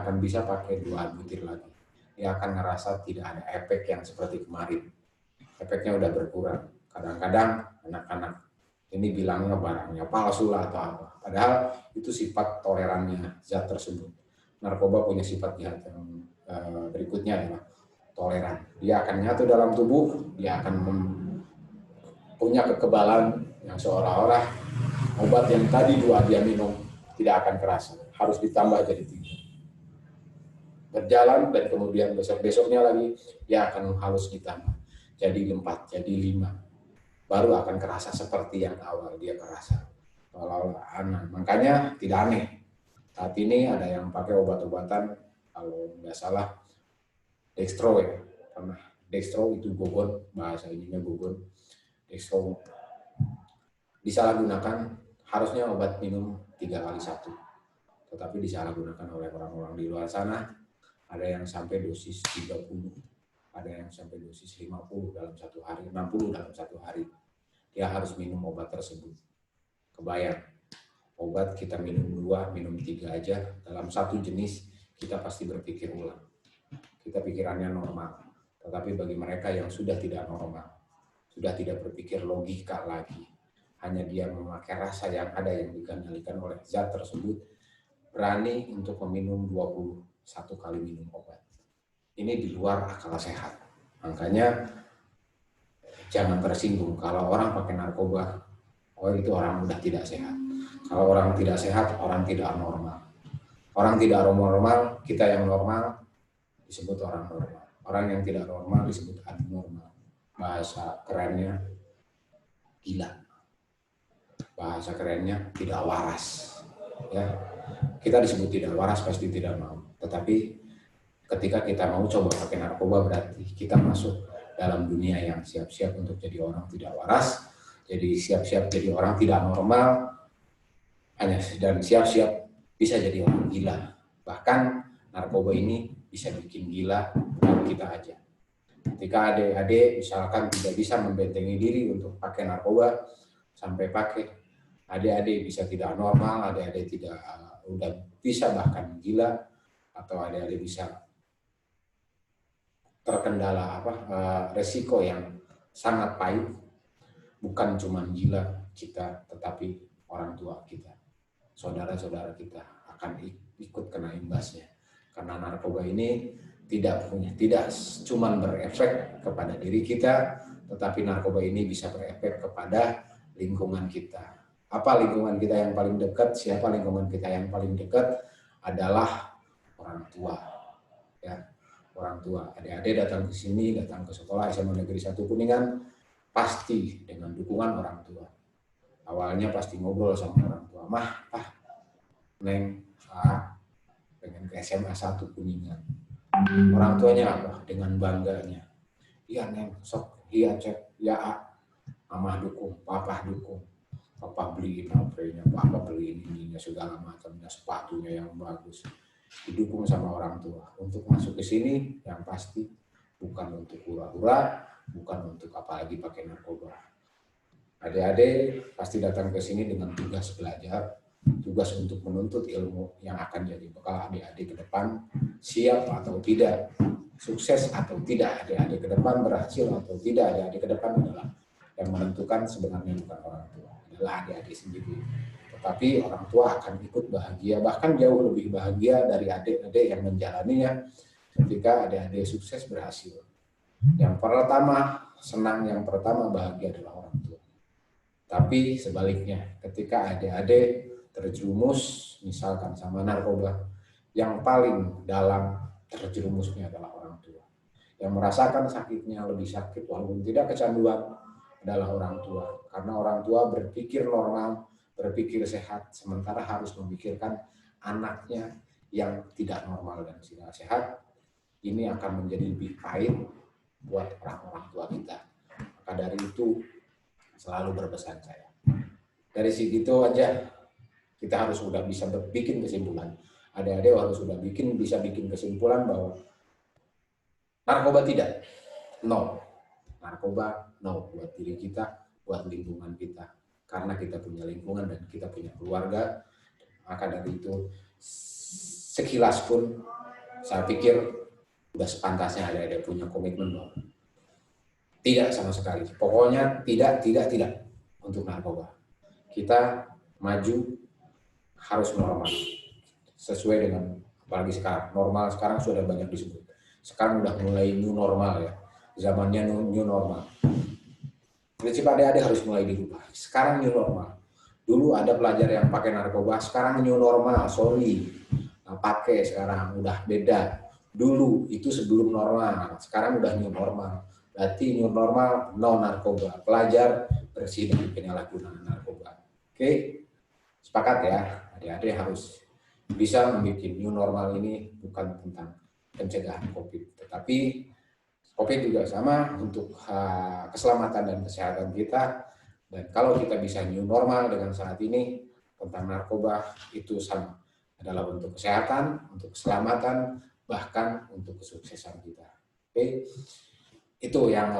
akan bisa pakai 2 butir lagi. Dia akan ngerasa tidak ada efek yang seperti kemarin. Efeknya udah berkurang. Kadang-kadang anak-anak ini bilangnya barangnya palsu lah atau apa. Padahal itu sifat tolerannya zat tersebut. Narkoba punya sifat jahat yang berikutnya adalah toleran. Dia akan nyatu dalam tubuh, dia akan punya kekebalan yang seolah-olah obat yang tadi 2 dia minum tidak akan kerasa. harus ditambah jadi 3. Berjalan dan kemudian besok-besoknya lagi dia akan harus ditambah jadi 4, jadi 5. Baru akan kerasa seperti yang awal dia kerasa. Seolah-olah aneh. Makanya tidak aneh. Saat ini ada yang pakai obat-obatan, kalau nggak salah dextro ya. Karena dextro itu gogon, bahasa ininya gogon. Dextro disalahgunakan, harusnya obat minum 3 kali 1. Tetapi disalahgunakan oleh orang-orang di luar sana. Ada yang sampai dosis 30, ada yang sampai dosis 50 dalam 1 hari, 60 dalam 1 hari. Dia harus minum obat tersebut. Kebayang, obat kita minum 2, minum 3 aja, dalam 1 jenis kita pasti berpikir ulang. Kita pikirannya normal. Tetapi bagi mereka yang sudah tidak normal, sudah tidak berpikir logika lagi, hanya dia memakai rasa yang ada yang dikendalikan oleh zat tersebut, berani untuk meminum 21 kali minum obat. Ini di luar akal sehat. Makanya jangan tersinggung kalau orang pakai narkoba, oh itu orang udah tidak sehat. Kalau orang tidak sehat, orang tidak normal. Orang tidak normal, kita yang normal disebut orang normal. Orang yang tidak normal disebut abnormal. Bahasa kerennya gila. Bahasa kerennya tidak waras. Ya. Kita disebut tidak waras pasti tidak mau. Tetapi ketika kita mau coba pakai narkoba berarti kita masuk dalam dunia yang siap-siap untuk jadi orang tidak waras, jadi siap-siap jadi orang tidak normal, hanya dan siap-siap bisa jadi orang gila. Bahkan narkoba ini bisa bikin gila kita aja. Ketika adik-adik misalkan tidak bisa membentengi diri untuk pakai narkoba, sampai pakai, adik-adik bisa tidak normal, adik-adik tidak udah bisa bahkan gila, atau adik-adik bisa terkendala resiko yang sangat pahit. Bukan cuma gila kita, tetapi orang tua kita, saudara-saudara kita akan ikut kena imbasnya. Karena narkoba ini tidak cuma berefek kepada diri kita, tetapi narkoba ini bisa berefek kepada lingkungan kita. Apa lingkungan kita yang paling dekat? Siapa lingkungan kita yang paling dekat? Adalah orang tua. Ya, orang tua. Adik-adik datang ke sini, datang ke sekolah SMA Negeri 1 Kuningan, pasti dengan dukungan orang tua. Awalnya pasti ngobrol sama orang tua. Mah, Neng, pengen ke SMA 1 Kuningan. Orang tuanya apa? Dengan bangganya. Iya, Neng, sok, iya, cek, ya, Mama dukung, Papa dukung. Papa beliin HP-nya, Papa beliin ininya, segala macamnya, sepatunya yang bagus. Didukung sama orang tua. Untuk masuk ke sini, yang pasti bukan untuk hura-hura, bukan untuk apalagi pakai narkoba. Adik-adik pasti datang ke sini dengan tugas belajar, tugas untuk menuntut ilmu yang akan jadi bekal adik-adik ke depan, siap atau tidak, sukses atau tidak adik-adik ke depan, berhasil atau tidak adik-adik ke depan adalah yang menentukan sebenarnya bukan orang tua, adalah adik-adik sendiri. Tetapi orang tua akan ikut bahagia, bahkan jauh lebih bahagia dari adik-adik yang menjalaninya ketika adik-adik sukses berhasil. Yang pertama, senang, yang pertama bahagia adalah orang tua. Tapi sebaliknya, ketika adik-adik terjerumus misalkan sama narkoba, yang paling dalam terjerumusnya adalah orang tua. Yang merasakan sakitnya lebih sakit walaupun tidak kecanduan adalah orang tua. Karena orang tua berpikir normal, berpikir sehat, sementara harus memikirkan anaknya yang tidak normal dan tidak sehat. Ini akan menjadi lebih pahit buat orang-orang tua kita. Maka dari itu selalu berpesan saya. Dari situ aja kita harus sudah bisa bikin kesimpulan. Adik-adik harus sudah bisa bikin kesimpulan bahwa narkoba tidak, no. Narkoba no buat diri kita, buat lingkungan kita. Karena kita punya lingkungan dan kita punya keluarga. Maka dari itu sekilas pun saya pikir sudah sepantasnya adik-adik punya komitmen bahwa tidak sama sekali. Pokoknya tidak untuk narkoba. Kita maju harus normal. Sesuai dengan apalagi sekarang. Normal sekarang sudah banyak disebut. Sekarang udah mulai new normal ya. Zamannya new normal. Prinsip adik-adik harus mulai dirubah. Sekarang new normal. Dulu ada pelajar yang pakai narkoba, sekarang new normal, sorry. Nah, pakai sekarang, udah beda. Dulu itu sebelum normal, sekarang udah new normal. Berarti new normal, no narkoba. Pelajar bersih dari penyalahgunaan narkoba. Oke, sepakat ya, adik-adik harus bisa membuat new normal ini bukan tentang pencegahan COVID, tetapi COVID juga sama untuk keselamatan dan kesehatan kita. Dan kalau kita bisa new normal dengan saat ini tentang narkoba, itu sama. Adalah untuk kesehatan, untuk keselamatan, bahkan untuk kesuksesan kita. Oke, itu yang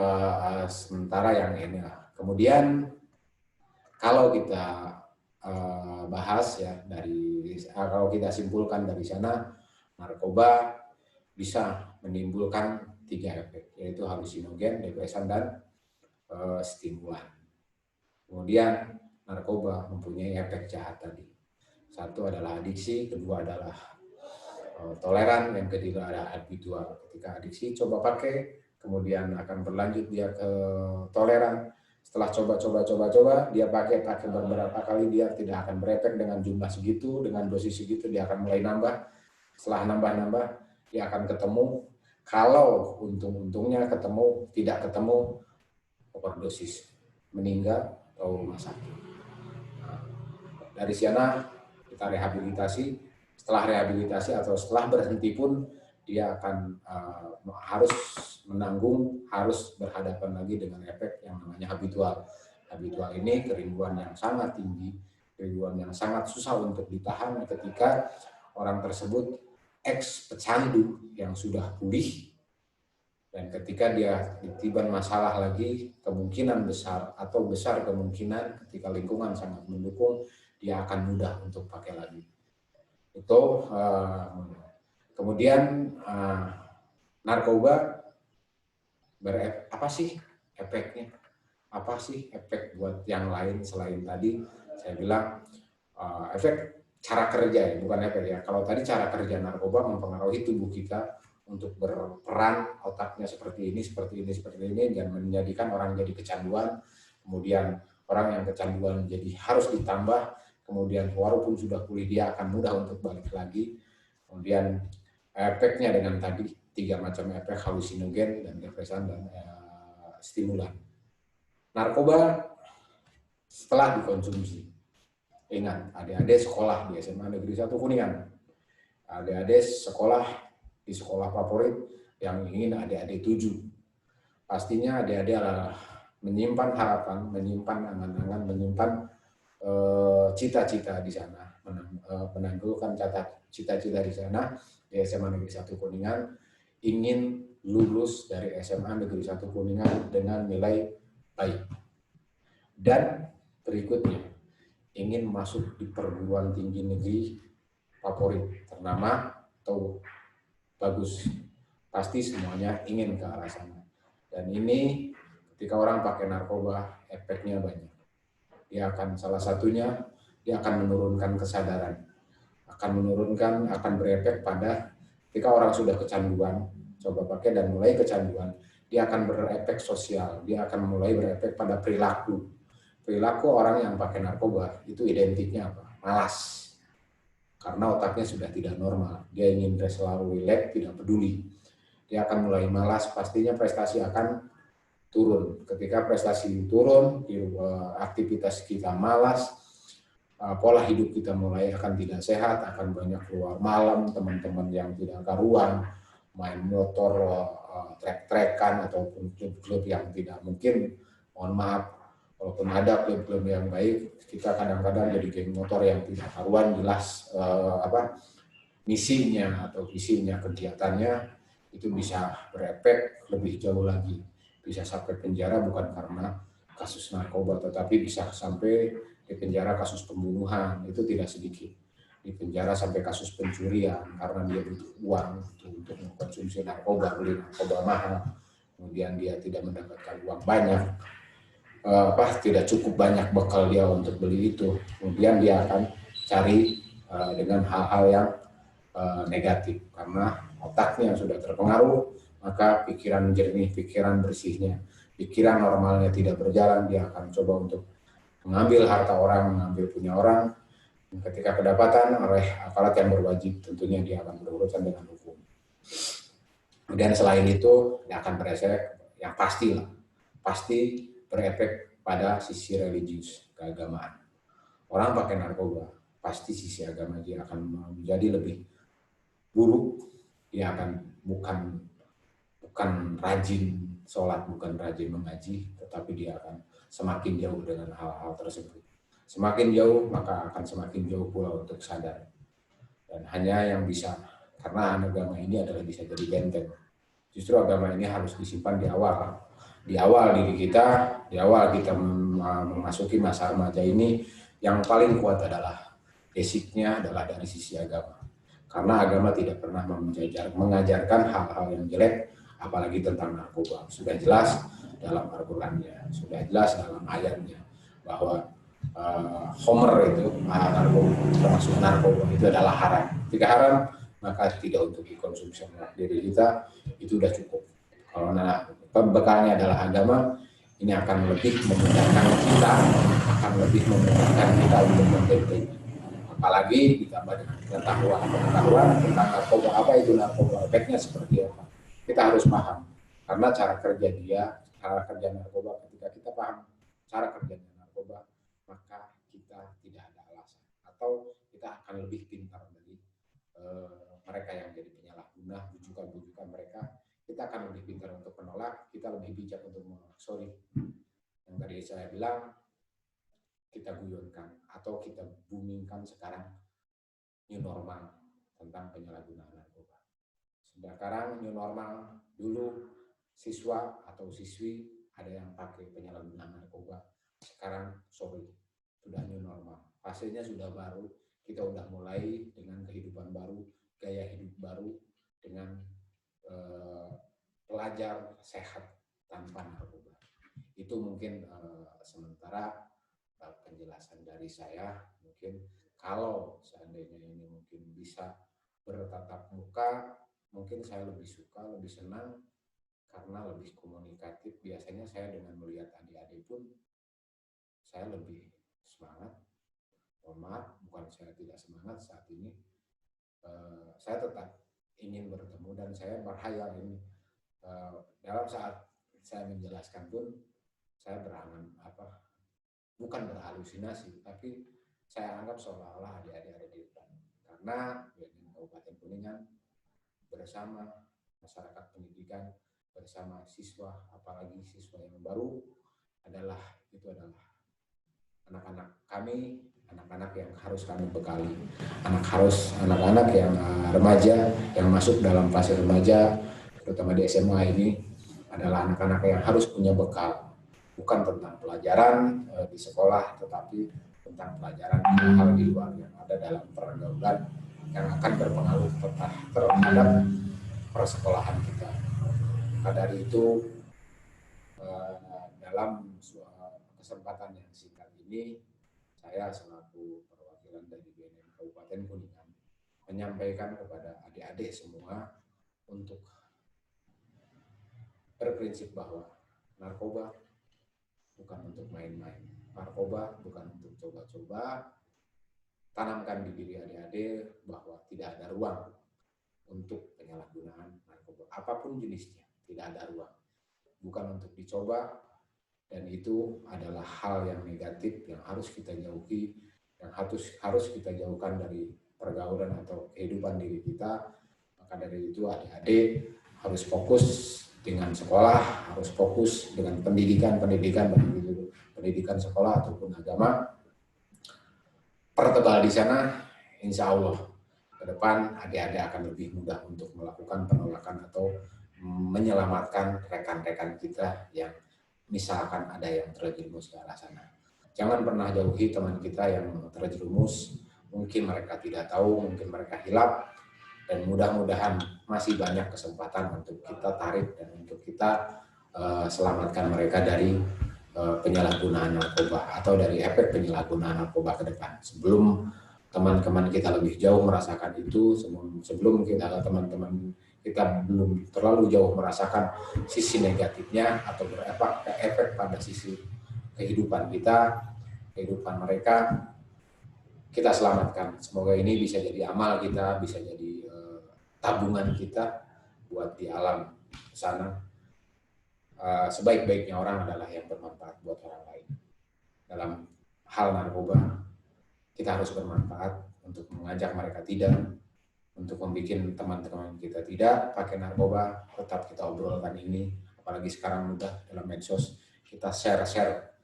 sementara yang ini. Kemudian kalau kita bahas ya dari kalau kita simpulkan dari sana, narkoba bisa menimbulkan 3 efek, yaitu halusinogen, depresan, dan stimulan. Kemudian narkoba mempunyai efek jahat tadi. Satu adalah adiksi, kedua adalah toleran, yang ketiga adalah habitual. Ketika adiksi coba pakai, kemudian akan berlanjut dia ke toleran. Setelah coba, dia pakai beberapa kali, dia tidak akan berefek dengan jumlah segitu, dengan dosis segitu, dia akan mulai nambah. Setelah nambah, dia akan ketemu. Kalau untung-untungnya ketemu, tidak ketemu, overdosis, meninggal atau rumah sakit. Nah, dari sana kita rehabilitasi. Setelah rehabilitasi atau setelah berhenti pun dia akan harus menanggung, harus berhadapan lagi dengan efek yang namanya habitual. Habitual ini kerinduan yang sangat tinggi, kerinduan yang sangat susah untuk ditahan ketika orang tersebut ex-pecandu yang sudah pulih, dan ketika dia ditiban masalah lagi, kemungkinan besar atau besar kemungkinan ketika lingkungan sangat mendukung, dia akan mudah untuk pakai lagi. Itu kemudian narkoba apa sih efeknya? Apa sih efek buat yang lain selain tadi saya bilang efek cara kerja ya, bukan efek ya. Kalau tadi cara kerja narkoba mempengaruhi tubuh kita untuk berperan, otaknya seperti ini, dan menjadikan orang jadi kecanduan. Kemudian orang yang kecanduan jadi harus ditambah. Kemudian walaupun sudah pulih, dia akan mudah untuk balik lagi. Kemudian efeknya dengan tadi 3 macam efek, halusinogen dan depresan dan stimulan. Narkoba setelah dikonsumsi, ingat adik-adik sekolah di SMA Negeri 1 Kuningan, adik-adik sekolah di sekolah favorit yang ingin adik-adik tuju, pastinya adik-adik adalah menyimpan harapan, menyimpan angan-angan, menyimpan cita-cita di sana, menangguhkan cita-cita di sana di SMA Negeri 1 Kuningan, ingin lulus dari SMA Negeri 1 Kuningan dengan nilai baik. Dan berikutnya, ingin masuk di perguruan tinggi negeri favorit, ternama atau bagus. Pasti semuanya ingin ke arah sana. Dan ini ketika orang pakai narkoba, efeknya banyak. Dia akan salah satunya, dia akan menurunkan kesadaran, akan berefek pada ketika orang sudah kecanduan, coba pakai dan mulai kecanduan, dia akan berefek sosial, dia akan mulai berefek pada perilaku. Perilaku orang yang pakai narkoba itu identiknya apa? Malas. Karena otaknya sudah tidak normal, dia ingin selalu relax, tidak peduli. Dia akan mulai malas, pastinya prestasi akan turun. Ketika prestasi turun, aktivitas kita malas, pola hidup kita mulai akan tidak sehat, akan banyak keluar malam, teman-teman yang tidak karuan, main motor, trek-trekan, ataupun klub-klub yang tidak mungkin, mohon maaf, walaupun ada klub-klub yang baik, kita kadang-kadang jadi geng motor yang tidak karuan, jelas misinya atau visinya, kegiatannya, itu bisa berefek lebih jauh lagi. Bisa sampai penjara bukan karena kasus narkoba, tetapi bisa sampai di penjara kasus pembunuhan, itu tidak sedikit. Di penjara sampai kasus pencurian karena dia butuh uang untuk mengkonsumsi narkoba, beli narkoba mahal, kemudian dia tidak mendapatkan uang banyak, tidak cukup banyak bekal dia untuk beli itu, kemudian dia akan cari dengan hal-hal yang negatif karena otaknya yang sudah terpengaruh, maka pikiran jernih, pikiran bersihnya, pikiran normalnya tidak berjalan, dia akan coba untuk mengambil harta orang, mengambil punya orang. Ketika kedapatan oleh aparat yang berwajib, tentunya dia akan berurusan dengan hukum. Kemudian selain itu, dia akan berefek, yang pasti berefek pada sisi religius, keagamaan. Orang pakai narkoba, pasti sisi agama dia akan menjadi lebih buruk. Dia akan bukan rajin sholat, bukan rajin mengaji, tetapi dia akan semakin jauh dengan hal-hal tersebut. Semakin jauh, maka akan semakin jauh pula untuk sadar. Dan hanya yang bisa, karena agama ini adalah bisa jadi benteng. Justru agama ini harus disimpan di awal. Di awal diri kita, di awal kita memasuki masa remaja ini, yang paling kuat adalah basicnya adalah dari sisi agama. Karena agama tidak pernah mengajarkan hal-hal yang jelek, apalagi tentang narkoba. Sudah jelas dalam Al-Qur'annya, sudah jelas dalam ayatnya bahwa Homer itu termasuk narkoba itu adalah haram. Jika haram, maka tidak untuk dikonsumsi oleh diri kita, itu sudah cukup. Kalau bekalnya adalah agama, ini akan lebih memudahkan kita untuk membentengi. Apalagi ditambah dengan pengetahuan tentang narkoba, apa itu narkoba, efeknya seperti apa. Kita harus paham, karena cara kerja narkoba, ketika kita paham cara kerjanya narkoba, maka kita tidak ada alasan, atau kita akan lebih pintar dari mereka yang jadi penyalahguna, bujukan mereka. Kita akan lebih pintar untuk menolak, kita lebih bijak untuk yang tadi saya bilang, kita guyonkan atau kita boomingkan sekarang new normal tentang penyalahgunaan narkoba. Sekarang new normal, dulu siswa atau siswi ada yang pakai penyalahgunaan narkoba, sekarang sudah new normal, fasenya sudah baru, kita udah mulai dengan kehidupan baru, gaya hidup baru, dengan pelajar sehat tanpa narkoba. Itu mungkin sementara penjelasan dari saya. Mungkin kalau seandainya ini mungkin bisa bertatap muka, mungkin saya lebih suka, lebih senang, karena lebih komunikatif. Biasanya saya dengan melihat adik-adik pun saya lebih semangat. Maaf, bukan saya tidak semangat saat ini. Saya tetap ingin bertemu dan saya berhayal ini. Dalam saat saya menjelaskan pun saya berangan bukan berhalusinasi, tapi saya anggap seolah-olah adik-adik ada di depan. Karena BNN Kabupaten Kuningan bersama masyarakat pendidikan, bersama siswa, apalagi siswa yang baru, adalah anak-anak kami, anak-anak yang harus kami bekali, anak-anak yang remaja, yang masuk dalam fase remaja, terutama di SMA ini, adalah anak-anak yang harus punya bekal, bukan tentang pelajaran di sekolah, tetapi tentang pelajaran hal di luar yang ada dalam pergaulan yang akan berpengaruh terhadap persekolahan kita. Maka dari itu, dalam kesempatan yang singkat ini, saya selaku perwakilan dari BNN Kabupaten Kuningan menyampaikan kepada adik-adik semua untuk berprinsip bahwa narkoba bukan untuk main-main, narkoba bukan untuk coba-coba. Tanamkan di diri adik-adik bahwa tidak ada ruang untuk penyalahgunaan narkoba, apapun jenisnya, tidak ada ruang, bukan untuk dicoba, dan itu adalah hal yang negatif yang harus kita jauhi, yang harus kita jauhkan dari pergaulan atau kehidupan diri kita. Maka dari itu adik-adik harus fokus dengan sekolah, harus fokus dengan pendidikan sekolah ataupun agama. Pertebal di sana, insya Allah ke depan adik-adik akan lebih mudah untuk melakukan penolakan atau menyelamatkan rekan-rekan kita yang misalkan ada yang terjerumus ke arah sana. Jangan pernah jauhi teman kita yang terjerumus, mungkin mereka tidak tahu, mungkin mereka hilap, dan mudah-mudahan masih banyak kesempatan untuk kita tarik dan untuk kita selamatkan mereka dari penyalahgunaan narkoba atau dari efek penyalahgunaan narkoba ke depan. Sebelum teman-teman kita lebih jauh merasakan itu, sebelum teman-teman kita belum terlalu jauh merasakan sisi negatifnya atau berefek pada sisi kehidupan kita, kehidupan mereka, kita selamatkan. Semoga ini bisa jadi amal kita, bisa jadi tabungan kita buat di alam sana. Sebaik-baiknya orang adalah yang bermanfaat buat orang lain. Dalam hal narkoba, kita harus bermanfaat untuk mengajak mereka tidak, untuk membuat teman-teman kita tidak pakai narkoba. Tetap kita obrolkan ini, apalagi sekarang mudah dalam medsos, kita share-share,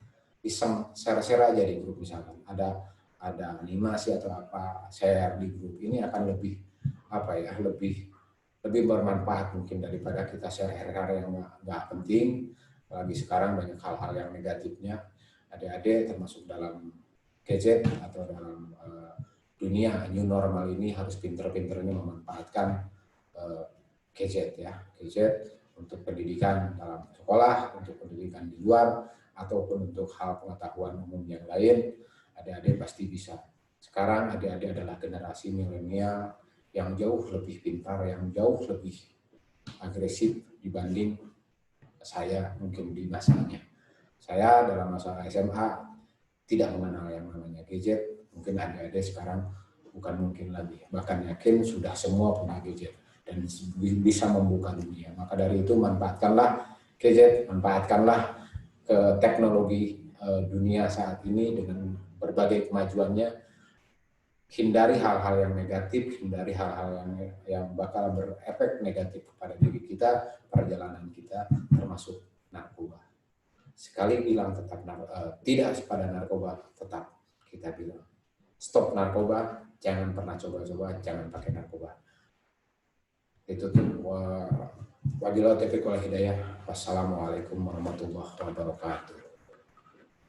iseng share-share aja di grup, misalkan ada animasi atau apa, share di grup ini akan lebih lebih bermanfaat mungkin daripada kita share hal-hal yang nggak penting. Apalagi sekarang banyak hal-hal yang negatifnya. Adik-adik termasuk dalam gadget atau dalam dunia new normal ini harus pinter-pinternya memanfaatkan gadget untuk pendidikan dalam sekolah, untuk pendidikan di luar, ataupun untuk hal pengetahuan umum yang lain. Adik-adik pasti bisa. Sekarang adik-adik adalah generasi milenial yang jauh lebih pintar, yang jauh lebih agresif dibanding saya mungkin di masanya. Saya dalam masa SMA tidak mengenal yang namanya gadget. Mungkin adik-adik sekarang bukan mungkin lagi, bahkan yakin sudah semua punya gadget dan bisa membuka dunia. Maka dari itu manfaatkanlah gadget, manfaatkanlah ke teknologi dunia saat ini dengan berbagai kemajuannya. Hindari hal-hal yang negatif, hindari hal-hal yang bakal berefek negatif kepada diri kita, perjalanan kita, termasuk narkoba. Sekali bilang tidak pada narkoba, tetap kita bilang stop narkoba, jangan pernah coba-coba, jangan pakai narkoba. Itu tuh. Wabillahi taufiq wal hidayah. Wassalamualaikum warahmatullahi wabarakatuh.